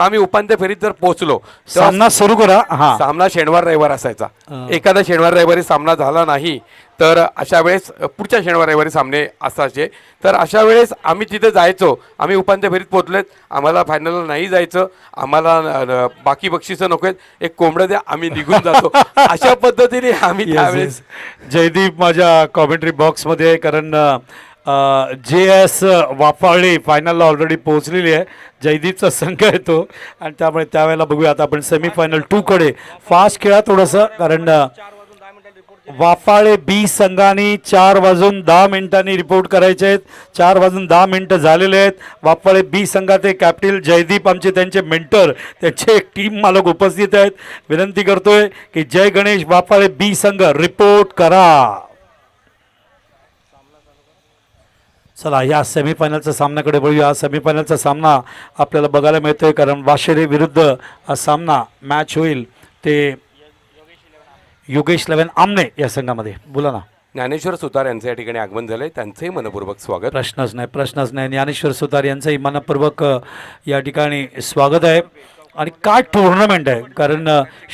आम्ही उपांत्य फेरीत जर पोहोचलो सामना सुरू करा. हा, सामना शनिवार रविवार असायचा. एखादा शनिवार रविवारी सामना झाला नाही तर अशा वेळेस पुढच्या शनिवार रविवारी सामने असायचे. तर अशा वेळेस आम्ही तिथे जायचो. आम्ही उपांत्य फेरीत पोहोचलेत, आम्हाला फायनलला नाही जायचं, आम्हाला बाकी बक्षिसं नको आहेत, एक कोंबडं द्या, आम्ही निघून जातो. अशा पद्धतीने आम्ही त्यावेळेस जयदीप माझ्या कॉमेंट्री बॉक्समध्ये आहे, कारण JS वाफाळी फायनलला ऑलरेडी पोहोचलेली आहे. जयदीपचा संघ येतो आणि त्यामुळे त्यावेळेला बघूया. आता आपण सेमीफायनल 2 कडे फास्ट खेळा थोडंसं, कारण वाफाळे बी संघाने 4:10 रिपोर्ट करायचे आहेत. 4:10 झालेले आहेत. वाफाळे बी संघाचे कॅप्टन जयदीप आमचे, त्यांचे मेंटर, त्यांचे एक टीम मालक उपस्थित आहेत. विनंती करतोय की जय गणेश वाफाळे बी संघ रिपोर्ट करा. चला या सेमीफायनलच्या सामन्याकडे वळूया. सेमीफायनलचा सामना आपल्याला बघायला मिळतोय, कारण वाशेरे विरुद्ध हा सामना मॅच होईल ते योगेश 11 आमने या संघामध्ये. बोला ना. ज्ञानेश्वर सुतार यांचं या ठिकाणी आगमन झालंय, त्यांचंही मनपूर्वक स्वागत. प्रश्नच नाही. ज्ञानेश्वर सुतार यांचंही मनपूर्वक या ठिकाणी स्वागत आहे. आणि काय टुर्नामेंट आहे, कारण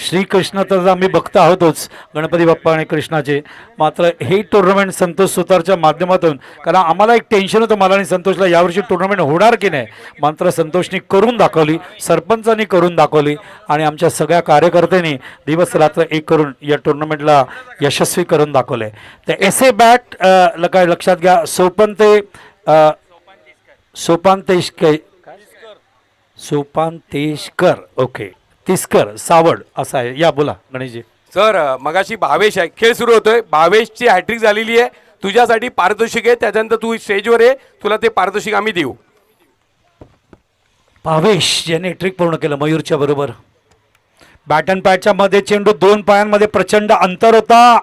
श्रीकृष्ण तर आम्ही बघता आहोतच, गणपती बाप्पा आणि कृष्णाचे, मात्र हे टुर्नामेंट संतोष सुतारच्या माध्यमातून, कारण आम्हाला एक टेन्शन होतं मला आणि संतोषला, यावर्षी टुर्नामेंट होणार की नाही, मात्र संतोषने करून दाखवली, सरपंचांनी करून दाखवली आणि आमच्या सगळ्या कार्यकर्त्यांनी दिवस रात्र एक करून या टुर्नामेंटला यशस्वी करून दाखवले. तर एसे बॅट काय लक्षात घ्या, सोपांतेशकर ओके, तिसकर सावड असं आहे. या बोला गणेशजी. सर मगाशी भावेश आहे, खेळ सुरू होतोय, भावेशची हॅट्रिक झालेली आहे, तुझ्यासाठी पारितोषिक आहे, त्याच्यानंतर तू स्टेजवर आहे, तुला ते पारितोषिक आम्ही देऊ. भावेश यांनी हॅट्रिक पूर्ण केलं मयूरच्या बरोबर. बॅट अँड पॅडच्या मध्ये चेंडू 2 पायांमध्ये प्रचंड अंतर होता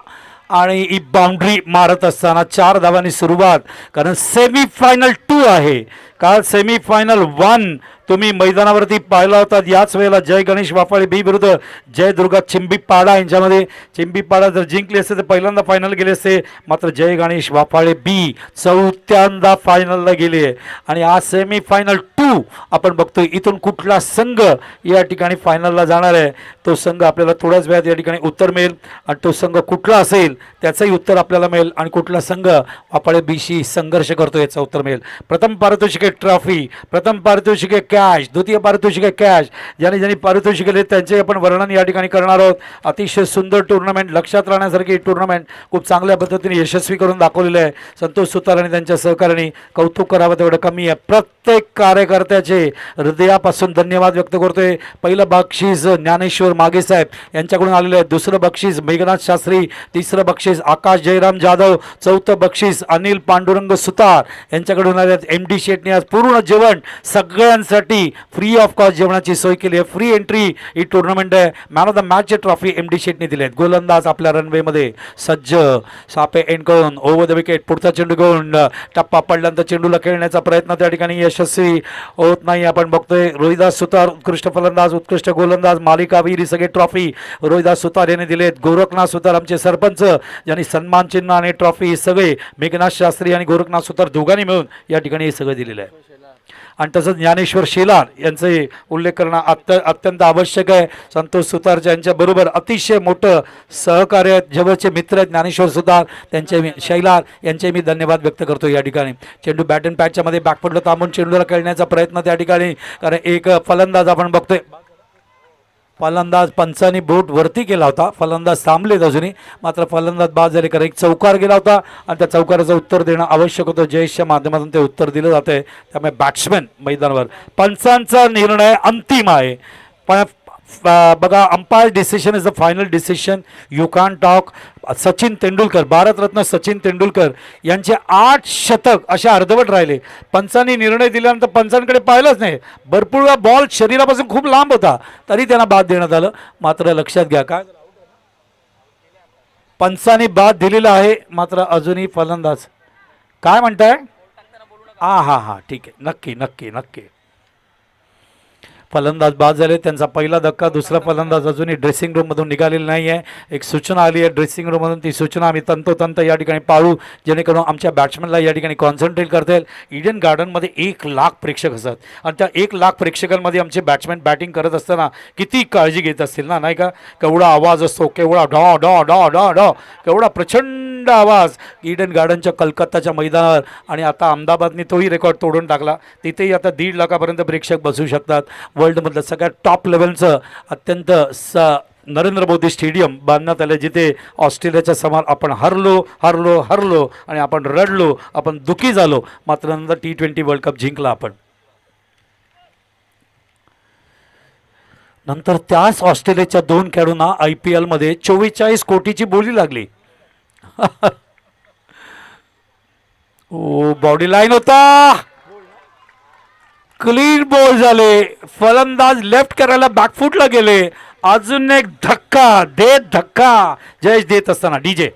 आणि ही बाउंड्री मारत असताना 4 धावांनी सुरुवात, कारण सेमीफायनल 2 आहे. काल सेमीफायनल 1 तुम्ही मैदानावरती पाहिला होता. याच वेळेला जय गणेश वाफाळे बी विरुद्ध जय दुर्गा चिंबीपाडा यांच्यामध्ये. चिंबीपाडा जर जिंकले असते तर पहिल्यांदा फायनल गेले असते, मात्र जय गणेश वाफाळे बी 4थ्यांदा फायनलला गेले. आणि आज सेमीफायनल 2 आपण बघतोय. इथून कुठला संघ या ठिकाणी फायनलला जाणार आहे तो संघ आपल्याला थोड्याच वेळात या ठिकाणी उत्तर मिळेल, आणि तो संघ कुठला असेल त्याचंही उत्तर आपल्याला मिळेल, आणि कुठला संघ वाफाळे बीशी संघर्ष करतो याचं उत्तर मिळेल. प्रथम पारितोषिके ट्रॉफी, प्रथम पारितोषिके कॅश, द्वितीय पारितोषिके कॅश. ज्यांनी पारितोषिके दिले त्यांचे आपण वर्णन या ठिकाणी करणार आहोत. अतिशय सुंदर टुर्नामेंट, लक्षात राहण्यासारखी टुर्नामेंट खूप चांगल्या पद्धतीने यशस्वी करून दाखवलेलं आहे. संतोष सुतार आणि त्यांच्या सहकाऱ्यांनी कौतुक करावं तेवढं कमी आहे. प्रत्येक कार्यकर्त्याचे हृदयापासून धन्यवाद व्यक्त करतोय. पहिलं बक्षीस ज्ञानेश्वर मागे साहेब यांच्याकडून आलेलं आहे, दुसरं बक्षीस मेघनाथ शास्त्री, तिसरं बक्षीस आकाश जयराम जाधव, चौथं बक्षीस अनिल पांडुरंग सुतार यांच्याकडून आले आहेत. MD शेटने आज पूर्ण जेवण सगळ्यांसाठी फ्री ऑफ कॉस्ट जेवणाची सोय केली आहे. फ्री एंट्री ही टुर्नामेंट आहे. मॅन ऑफ द मॅचची ट्रॉफी MD शेटने दिली आहे. गोलंदाज आपल्या रनवेमध्ये सज्ज, सापे एंड करून ओव्हर द विकेट, पुढचा चेंडू घेऊन टप्पा पडल्यानंतर चेंडूला खेळण्याचा प्रयत्न त्या ठिकाणी यशस्वी होत नाही. आपण बघतोय रोहिदास सुतार उत्कृष्ट फलंदाज, उत्कृष्ट गोलंदाज, मालिकावीर ही सगळे ट्रॉफी रोहिदास सुतार यांनी दिलेत. गोरखनाथ सुतार आमचे सरपंच, ज्यांनी सन्मान चिन्ह आणि ट्रॉफी हे सगळे मेघनाथ शास्त्री आणि गोरखनाथ सुतार दोघांनी मिळून या ठिकाणी हे सगळं दिलेलं आहे. आणि तसंच ज्ञानेश्वर शेलार यांचे उल्लेख करणं अत्यंत आवश्यक आहे. संतोष सुतार यांच्याबरोबर अतिशय मोठं सहकार्य आहेत, जवळचे मित्र आहेत ज्ञानेश्वर सुतार, त्यांचे शेलार यांचे मी धन्यवाद व्यक्त करतो. या ठिकाणी चेंडू बॅट अँड पॅडच्या मध्ये बॅकफुटला थांबून चेंडूला खेळण्याचा प्रयत्न त्या ठिकाणी, कारण एक फलंदाज आपण बघतोय, फलंदाज पंचांनी बोट वरती केला होता, फलंदाज थांबलेत अजूनही, मात्र फलंदाज बाद झाले, कारण एक चौकार गेला होता आणि त्या चौकाराचं उत्तर देणं आवश्यक होतं. जयेशच्या माध्यमातून ते उत्तर दिलं जातंय, त्यामुळे बॅट्समॅन मैदानावर. पंचांचा निर्णय अंतिम आहे. पण बघा, umpire decision is the final decision, you can talk. Sachin Tendulkar, Bharat Ratna Sachin Tendulkar यांचे 8 शतक असे अर्धवट राहिले. पंचांनी निर्णय दिल्यानंतर पंचांकडे पाहिलंच नाही. भरपूर वेळा बॉल शरीरापासून खूप लांब होता तरी त्यांना बाद देण्यात आलं. मात्र लक्षात घ्या, काय पंचांनी बाद दिलेला आहे, मात्र अजूनही फलंदाज काय म्हणताय? हा ठीक आहे, नक्की. फलंदाज बाद झाले. त्यांचा पहिला धक्का. दुसरा फलंदाज अजूनही ड्रेसिंग रूममधून निघालेला नाही आहे. एक सूचना आली आहे ड्रेसिंग रूममधून. ती सूचना आम्ही तंतोतंत या ठिकाणी पाळू, जेणेकरून आमच्या बॅट्समॅनला या ठिकाणी कॉन्सन्ट्रेट करता येईल. ईडन गार्डनमध्ये 1,00,000 प्रेक्षक असतात आणि त्या 1,00,000 प्रेक्षकांमध्ये आमचे बॅट्समॅन बॅटिंग करत असताना किती काळजी घेत असतील ना, नाही का? केवढा आवाज असतो, केवढा डॉ डॉ डॉ डॉ डॉ, केवढा प्रचंड आवाज ईडन गार्डनच्या कलकत्ताच्या मैदानावर. आणि आता अहमदाबादने तोही रेकॉर्ड तोडून टाकला. तिथेही आता 1.5 लाखापर्यंत प्रेक्षक बसू शकतात. वर्ल्डमधलं सगळ्यात टॉप लेवलचं अत्यंत नरेंद्र मोदी स्टेडियम बांधण्यात आलं, जिथे ऑस्ट्रेलियाच्या समोर आपण हरलो हरलो हरलो आणि आपण रडलो, आपण दुःखी झालो, मात्र नंतर T20 वर्ल्ड कप जिंकला आपण. नंतर त्याच ऑस्ट्रेलियाच्या 2 खेळाडूंना IPL मध्ये 44 कोटीची बोली लागली. ओ, बॉडी लाईन होता, क्लीन बॉल झाले. फलंदाज लेफ्ट करायला बॅकफुटला गेले. अजून एक धक्का देत धक्का जयेश देत असताना DJ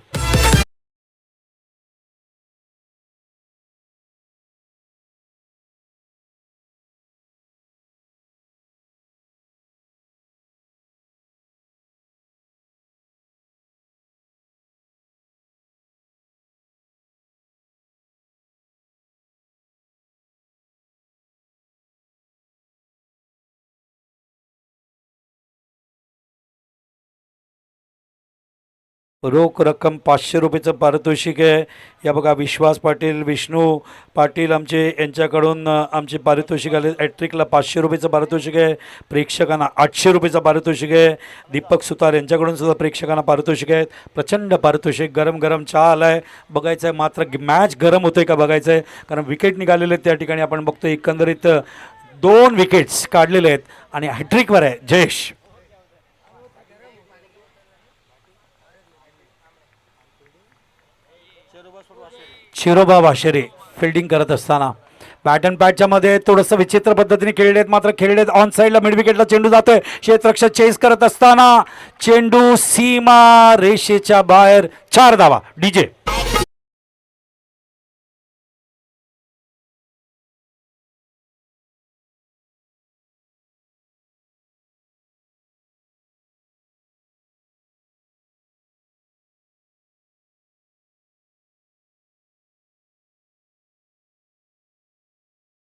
रोख रक्कम 500 रुपयेचं पारितोषिक आहे. या बघा, विश्वास पाटील, विष्णू पाटील आमचे यांच्याकडून आमचे पारितोषिक आले. ॲट्रिकला 500 रुपयेचं पारितोषिक आहे. प्रेक्षकांना 800 रुपयेचं पारितोषिक आहे. दीपक सुतार यांच्याकडून सुद्धा प्रेक्षकांना पारितोषिक आहेत. प्रचंड पारितोषिक. गरम गरम चहा आला आहे, बघायचं आहे. मात्र मॅच गरम होते का बघायचं आहे, कारण विकेट निघालेले आहेत. त्या ठिकाणी आपण बघतो एकंदरीत 2 विकेट्स काढलेले आहेत आणि हॅट्रिकवर आहे जयेश. शिरोबा वाशेरे फिल्डिंग करत असताना बॅट अँड पॅडच्या मध्ये थोडंसं विचित्र पद्धतीने खेळलेत, मात्र खेळलेत. ऑन साईडला मिड विकेटला चेंडू जातोय. क्षेत्ररक्षक चेस करत असताना चेंडू सीमा रेषेच्या बाहेर. 4 धावा DJ.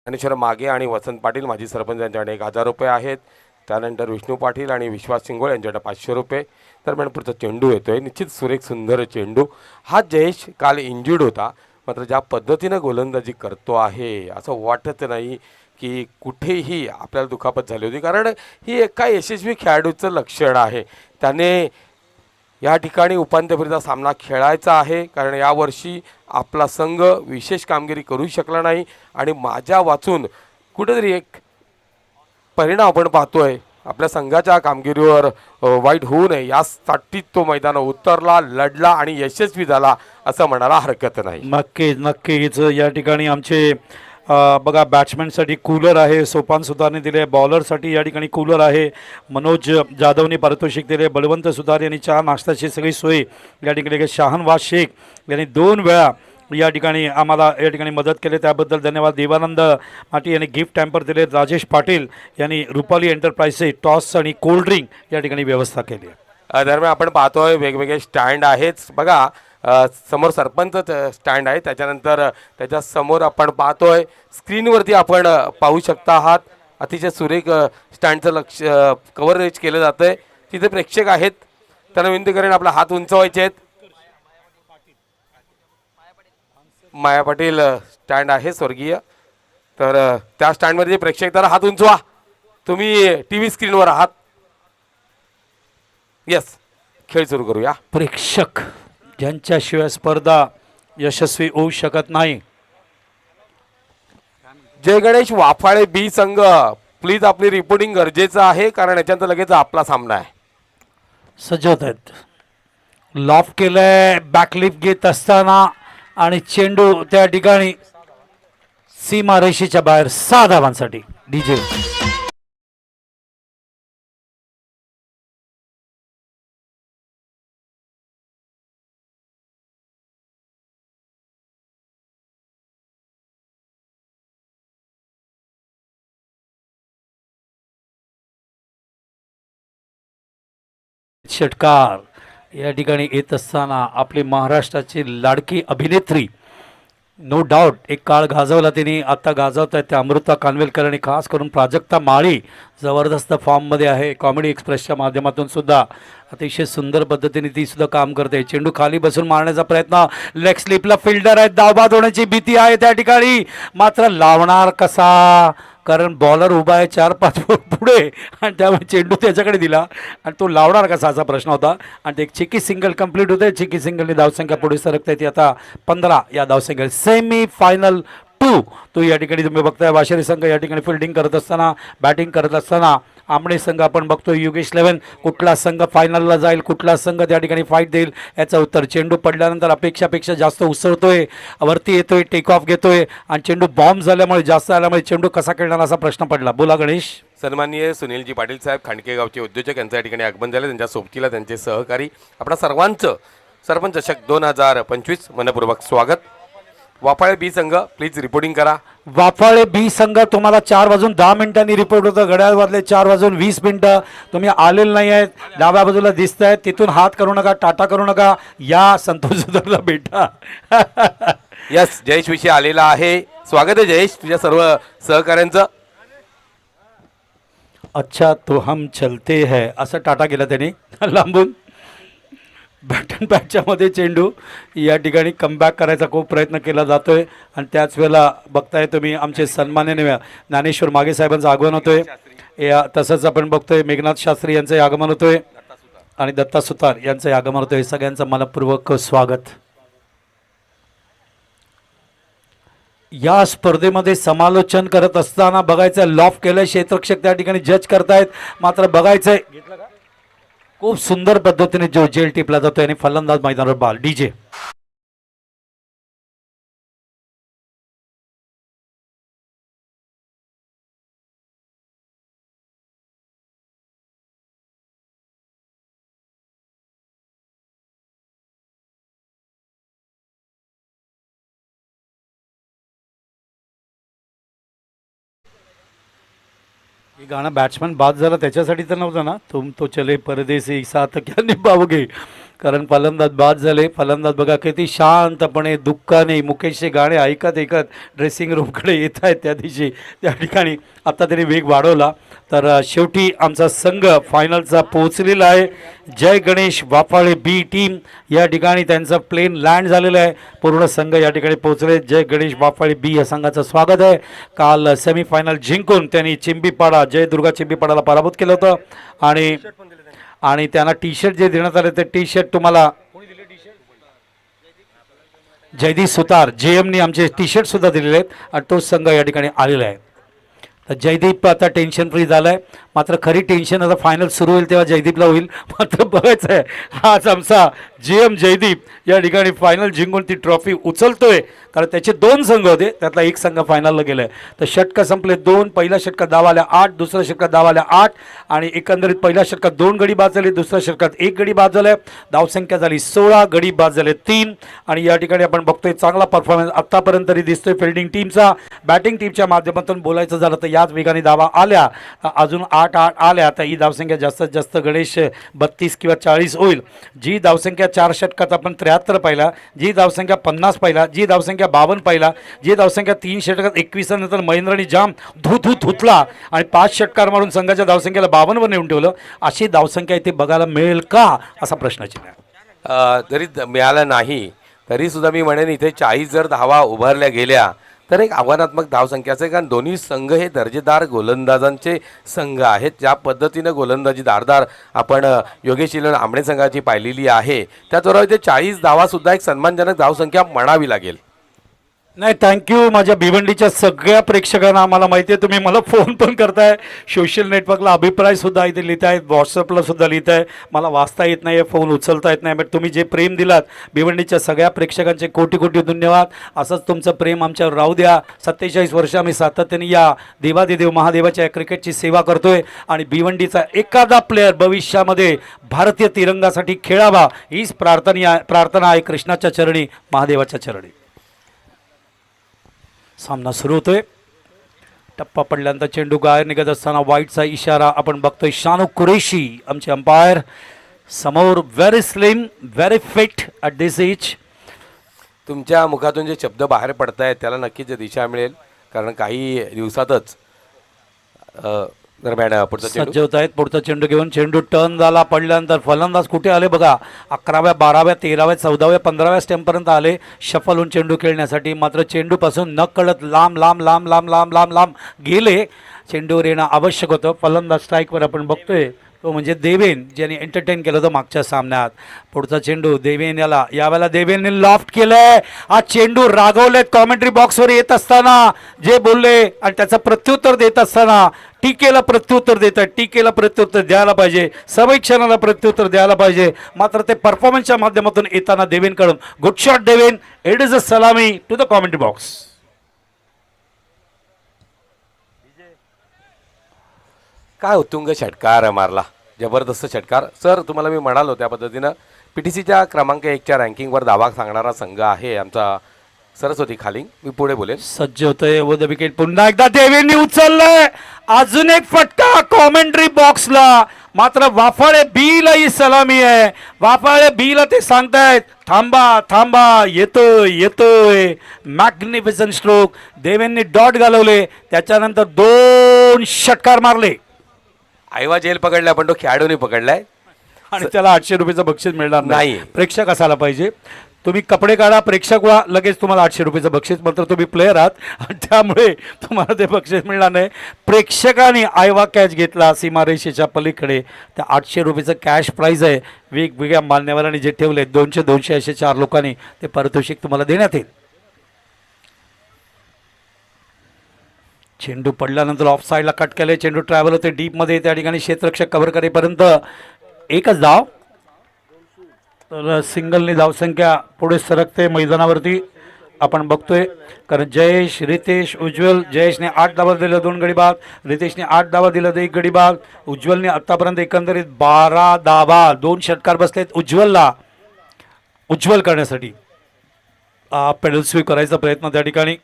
ज्ञानेश्वर मागे आणि वसंत पाटील माजी सरपंच यांच्याकडे 1,000 रुपये आहेत. त्यानंतर विष्णू पाटील आणि विश्वास शिंगोळे यांच्याकडे 500 रुपये. दरम्यान पुढचा चेंडू येतोय, निश्चित सुरेख सुंदर चेंडू. हा जयेश काल इंज्युर्ड होता, मात्र ज्या पद्धतीनं गोलंदाजी करतो आहे असं वाटत नाही की कुठेही आपल्याला दुखापत झाली होती, कारण ही एका यशस्वी खेळाडूचं लक्षण आहे. त्याने या ठिकाणी उपांत्य फेरीचा सामना खेळायचा आहे, कारण यावर्षी आपला संघ विशेष कामगिरी करू शकला नाही आणि माझ्या वाचून कुठेतरी एक परिणाम आपण पाहतोय आपल्या संघाच्या कामगिरीवर वाईट होऊ नये यासाठी तो मैदानावर उतरला, लढला आणि यशस्वी झाला असं म्हणायला हरकत नाही. नक्कीच नक्कीच. या ठिकाणी आमचे बघा, बॅट्समॅनसाठी कूलर आहे, सोपान सुतारने दिले. बॉलरसाठी या ठिकाणी कूलर आहे, मनोज जाधवने पारितोषिक दिले. बळवंत सुतार यांनी चहा नाश्त्याची सगळी सोय या ठिकाणी. शाहनवाज शेख यांनी 2 वेळा या ठिकाणी आम्हाला या ठिकाणी मदत केली, त्याबद्दल धन्यवाद. देवानंद माटी यांनी गिफ्ट टॅम्पर दिले. राजेश पाटील यांनी रुपाली एंटरप्राइजेस टॉस आणि कोल्ड्रिंक या ठिकाणी व्यवस्था केली. दरम्यान आपण पाहतोय वेगवेगळे स्टँड आहेत. बघा, समोर सरपंच स्टँड आहे, त्याच्यानंतर त्याच्या समोर आपण पाहतोय स्क्रीनवरती आपण पाहू शकता आहात. अतिशय सुरेख स्टँडचं लक्ष कव्हरेज केलं जातं आहे. तिथे प्रेक्षक आहेत, त्यांना विनंती करेन आपला हात उंचवायचे आहेत. माया पाटील स्टँड आहे स्वर्गीय, तर त्या स्टँडमध्ये जे प्रेक्षक तर हात उंचवा. तुम्ही TV स्क्रीनवर आहात. येस, खेळ सुरू करूया. प्रेक्षक ज्यांच्याशिवाय स्पर्धा यशस्वी होऊ शकत नाही. जय गणेश वाफाळे B संघ, प्लीज आपली रिपोर्टिंग गरजेचं आहे, कारण याच्यानंतर लगेच आपला सामना आहे. सज्ज होत आहेत. लॉफ केलंय, बॅकलिप घेत असताना आणि चेंडू त्या ठिकाणी सीमा रेषेच्या बाहेर. 6 धावांसाठी DJ. षटकार या ठिकाणी येत असताना आपली महाराष्ट्राची लाडकी अभिनेत्री नो डाऊट एक काळ गाजवला तिने, आता गाजवत आहेत त्या अमृता कानवेलकर आणि खास करून प्राजक्ता माळी जबरदस्त फॉर्ममध्ये आहे. कॉमेडी एक्सप्रेसच्या माध्यमातून सुद्धा अतिशय सुंदर पद्धतीने ती सुद्धा काम करते. चेंडू खाली बसून मारण्याचा प्रयत्न, लेग स्लिपला फिल्डर आहे, धावबाद होण्याची भीती आहे त्या ठिकाणी, मात्र लावणार कसा, कारण बॉलर उभा आहे 4-5 फूट पुढे आणि त्यामुळे चेंडू त्याच्याकडे दिला आणि तो लावणार कसा असा प्रश्न होता. आणि ते एक चिकी सिंगल कंप्लीट होते. चिकी सिंगलने धावसंख्या पुढे सरकता येते आता 15 या धावसंख्या. सेमी फायनल 2 तो या ठिकाणी तुम्ही बघताय. वाशेरी संघ या ठिकाणी फिल्डिंग करत असताना, बॅटिंग करत असताना आमणे संघ आपण बघतो. योगेश 11 कुठला संघ फायनलला जाईल, कुठला संघ त्या ठिकाणी फाईट देईल याचं उत्तर. चेंडू पडल्यानंतर अपेक्षापेक्षा जास्त उसळतोय, वरती येतोय, टेक ऑफ घेतोय आणि चेंडू बॉम्ब झाल्यामुळे जास्त आल्यामुळे चेंडू कसा खेळणार असा प्रश्न पडला. बोला गणेश. सन्माननीय सुनीलजी पाटील साहेब, खांडके गावचे उद्योजक यांच्या ठिकाणी आगमन झाले. त्यांच्या सोबतीला त्यांचे सहकारी आपणा सर्वांचं सरपंच चषक 2025 मनपूर्वक स्वागत. वाफाळे बी संघ प्लीज रिपोर्टिंग करा. वाफाळे बी संघ तुम्हाला 4:10 रिपोर्ट होतं. घड्याळ वाजले 4:20. तुम्ही आलेले नाही आहेत, डाव्या बाजूला दिसत आहेत, तिथून हात करू नका, टाटा करू नका, या संतोष जुदरला भेटा. यस, जयेश विषय आलेला आहे. स्वागत आहे जयेश तुझ्या सर्व सहकाऱ्यांचं. अच्छा तो हम चलते है असं टाटा केला त्याने लांबून. बॅटन पॅटच्या मध्ये चेंडू या ठिकाणी कमबॅक करायचा खूप प्रयत्न केला जातोय आणि त्याच वेळेला बघताय तुम्ही आमचे सन्माननीय ज्ञानेश्वर मागे साहेबांचं आगमन होतोय. या तसंच आपण बघतोय मेघनाथ शास्त्री यांचं आगमन होतोय आणि दत्ता सुतार यांचं आगमन होतोय. सगळ्यांचं मनपूर्वक स्वागत. या स्पर्धेमध्ये समालोचन करत असताना बघायचं लॉफ केलं, क्षेत्ररक्षक त्या ठिकाणी जज करतायत, मात्र बघायचंय खूप सुंदर पद्धतीने जो जेल टिपला जातोय आणि फलंदाज मैदानावर बॉल. डीजे हे गाणं बॅट्समॅन बाद झाला त्याच्यासाठी तर नव्हतं ना, तुम तो चले परदेसी साथ क्या निभाओगे, कारण फलंदाज बाद झाले. फलंदाज बघा किती शांतपणे दुःखाने मुकेशचे गाणे ऐकत ऐकत ड्रेसिंग रूमकडे येत आहेत त्या दिवशी. त्या ठिकाणी आता त्याने वेग वाढवला. तर शेवटी आमचा संघ फायनलचा पोहोचलेला आहे. जय गणेश वाफाळे बी टीम या ठिकाणी त्यांचं प्लेन लँड झालेलं आहे. पूर्ण संघ या ठिकाणी पोहोचले. जय गणेश वाफाळे बी या संघाचं स्वागत आहे. काल सेमीफायनल जिंकून त्यांनी चिंबीपाडा जय दुर्गा चिंबीपाडाला पराभूत केलं होतं आणि त्यांना टी शर्ट जे देण्यात आले ते टी शर्ट तुम्हाला जयदीप सुतार जेएमनी आमचे टी शर्ट सुद्धा दिलेले आहेत आणि तो संघ या ठिकाणी आलेला आहे. तर जयदीप आता टेन्शन फ्री झाला आहे, मात्र खरी टेन्शन आता फायनल सुरू होईल तेव्हा जयदीपला होईल. मात्र बघायचं आहे हाच आमचा जेएम जयदीप या ठिकाणी फायनल जिंकून ती ट्रॉफी उचलतोय, कारण त्याचे 2 संघ होते त्यातला एक संघ फायनलला गेलाय. तर षटकं संपले 2. पहिल्या षटकात धावा आल्या 8, दुसऱ्या षटकात धावा आल्या 8 आणि एकंदरीत पहिल्या षटकात 2 गडी बाद झाले, दुसऱ्या षटकात 1 गडी बाद झालाय. धावसंख्या झाली 16, गडी बाद झाले 3 आणि या ठिकाणी आपण बघतोय चांगला परफॉर्मन्स आत्तापर्यंत तरी दिसतोय फिल्डिंग टीमचा. बॅटिंग टीमच्या माध्यमातून बोलायचं झालं तर याच वेगाने धावा आल्या, अजून 8 आल्या. आता ही धावसंख्या जास्तीत जास्त गणेश 32 किंवा 40 होईल. जी धावसंख्या 4 षटकात आपण 73 पाहिला, जी धावसंख्या 50 पाहिला, जी धावसंख्या 52 पाहिला, जी धावसंख्या 3 षटकात 21 नंतर महेंद्रनी जाम धुतला आणि 5 षटकार मारून संघाच्या धावसंख्येला 52 वर नेऊन ठेवलं. अशी धावसंख्या इथे बघायला मिळेल का असा प्रश्नाचिन्ह आहे. जरी मिळालं नाही तरी सुद्धा मी म्हणेन इथे 40 जर धावा उभारल्या गेल्या तर एक आव्हानात्मक धावसंख्याचं आहे, कारण दोन्ही संघ हे दर्जेदार गोलंदाजांचे संघ आहेत. ज्या पद्धतीनं गोलंदाजी धारदार आपण योगेश इलन आंबणे संघाची पाहिलेली आहे, त्याचबरोबर इथे 40 धावासुद्धा एक सन्मानजनक धावसंख्या म्हणावी लागेल. नाही, थँक्यू माझ्या भिवंडीच्या सगळ्या प्रेक्षकांना. आम्हाला माहिती आहे तुम्ही मला फोन पण करताय, सोशल नेटवर्कला अभिप्रायसुद्धा इथे लिहितायत, व्हॉट्सअपला सुद्धा लिहिताय. मला वाचता येत नाही आहे, फोन उचलता येत नाही, बट तुम्ही जे प्रेम दिलात भिवंडीच्या सगळ्या प्रेक्षकांचे कोटी कोटी धन्यवाद. असंच तुमचं प्रेम आमच्यावर राहू द्या. 47 वर्ष आम्ही सातत्याने या देवादिदेव महादेवाच्या क्रिकेटची सेवा करतोय आणि भिवंडीचा एखादा प्लेअर भविष्यामध्ये भारतीय तिरंगासाठी खेळावा हीच प्रार्थना आहे कृष्णाच्या चरणी, महादेवाच्या चरणी. सामना सुरू होतोय. टप्पा पडल्यानंतर चेंडू बाहेर निघत असताना वाईटचा इशारा आपण बघतोय. शानू कुरेशी आमचे अंपायर समोर very slim, very fit at this age. तुमच्या मुखातून जे शब्द बाहेर पडत आहेत त्याला नक्कीच दिशा मिळेल, कारण काही दिवसातच दरम्यान पुढचा चेंडू सज्ज होत आहेत. पुढचा चेंडू घेऊन चेंडू टर्न झाला, पडल्यानंतर फलंदाज कुठे आले बघा. 11व्या 12व्या 13व्या 14व्या 15व्या स्टेमपर्यंत आले शफल होऊन चेंडू खेळण्यासाठी. मात्र चेंडूपासून न कळत लांब लांब लांब लांब लांब लांब लांब गेले. चेंडूवर येणं आवश्यक होतं. फलंदाज स्ट्राईकवर आपण बघतोय तो म्हणजे देवेन, ज्याने एंटरटेन केलं होतं मागच्या सामन्यात. पुढचा चेंडू देवेन यावेळेला देवेनने लॉफ्ट केलंय. हा चेंडू रागवलेत कॉमेंट्री बॉक्सवर येत असताना जे बोलले आणि त्याचं प्रत्युत्तर देत असताना. टीकेला प्रत्युत्तर देत आहेत, टीकेला प्रत्युत्तर द्यायला पाहिजे, समीक्षणाला प्रत्युत्तर द्यायला पाहिजे. मात्र ते परफॉर्मन्सच्या माध्यमातून येताना देवेनकडून good shot Deven. It is a सलामी टू द कॉमेंट्री बॉक्स. काय उत्तुंग षटकार मारला, जबरदस्त षटकार. सर तुम्हाला मी म्हणालो त्या पद्धतीनं PTCच्या क्रमांक 1च्या रँकिंगवर दावा सांगणारा संघ आहे आमचा सरस्वती खालिंग. मी पुढे बोलेल. सज्ज होतोय व द विकेट पुन्हा एकदा देवेंनी उचललंय. अजून एक फटका कॉमेंट्री बॉक्सला. मात्र वाफाळे बीला ही सलामी आहे. वाफाळे बीला ते सांगतायत थांबा थांबा, येतोय येतोय. Magnificent stroke. देवेंनी डॉट घालवले, त्याच्यानंतर 2 षटकार मारले आयवा जेल पकडलाय पण तो खेळाडूने पकडलाय आणि त्याला 800 रुपयाचं बक्षीस मिळणार नाही. नाही. प्रेक्षक असायला पाहिजे. तुम्ही कपडे काढा, प्रेक्षक व्हा, लगेच तुम्हाला 800 रुपयाचं बक्षीस. मात्र तुम्ही प्लेयर आहात आणि त्यामुळे तुम्हाला ते बक्षीस मिळणार नाही. प्रेक्षकाने आयवा कॅच घेतला सीमारेषेच्या पलीकडे. त्या 800 रुपयाचं कॅश प्राईज आहे. वेगवेगळ्या मान्यवरांनी जे ठेवले 200 असे 4 लोकांनी ते पारितोषिक तुम्हाला देण्यात येईल. चेंडू पडल्यानंतर ऑफ साईडला कट केले. चेंडू ट्रॅव्हल होते डीपमध्ये. त्या ठिकाणी क्षेत्ररक्षक कव्हर करेपर्यंत एकच धाव. तर सिंगलनी धावसंख्या पुढे सरकते मैदानावरती आपण बघतोय. कारण जयेश, रितेश, उज्ज्वल. जयेशने 8 धावा दिल्या 2 गडी बाद. रितेशने 8 धावा दिल्या 1 गडी बाद. उज्ज्वलने आतापर्यंत एकंदरीत 12 धावा, 2 षटकार बसलेत उज्ज्वलला. उज्ज्वल करण्यासाठी पेडल स्वीप करायचा प्रयत्न त्या ठिकाणी.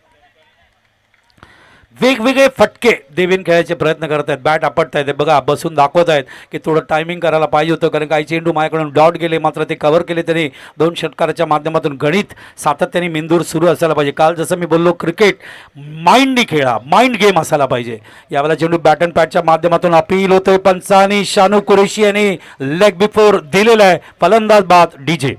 वेगवेगळे फटके देवेन खेळायचे प्रयत्न करत आहेत. बॅट आपटत आहेत बघा, बसून दाखवत आहेत की थोडं टायमिंग करायला पाहिजे होतं. कारण काही चेंडू माझ्याकडून डॉट गेले, मात्र ते कव्हर केले त्यांनी 2 षटकाराच्या माध्यमातून. गणित सातत्याने मेंदूर सुरू असायला पाहिजे. काल जसं मी बोललो क्रिकेट माइंडनी खेळा, माइंड गेम असायला पाहिजे. यावेळेला चेंडू बॅट अँड पॅडच्या माध्यमातून अपील होतोय. पंचानी शानू कुरेशी यांनी लेग बिफोर दिलेला आहे. फलंदाज बाद DJ.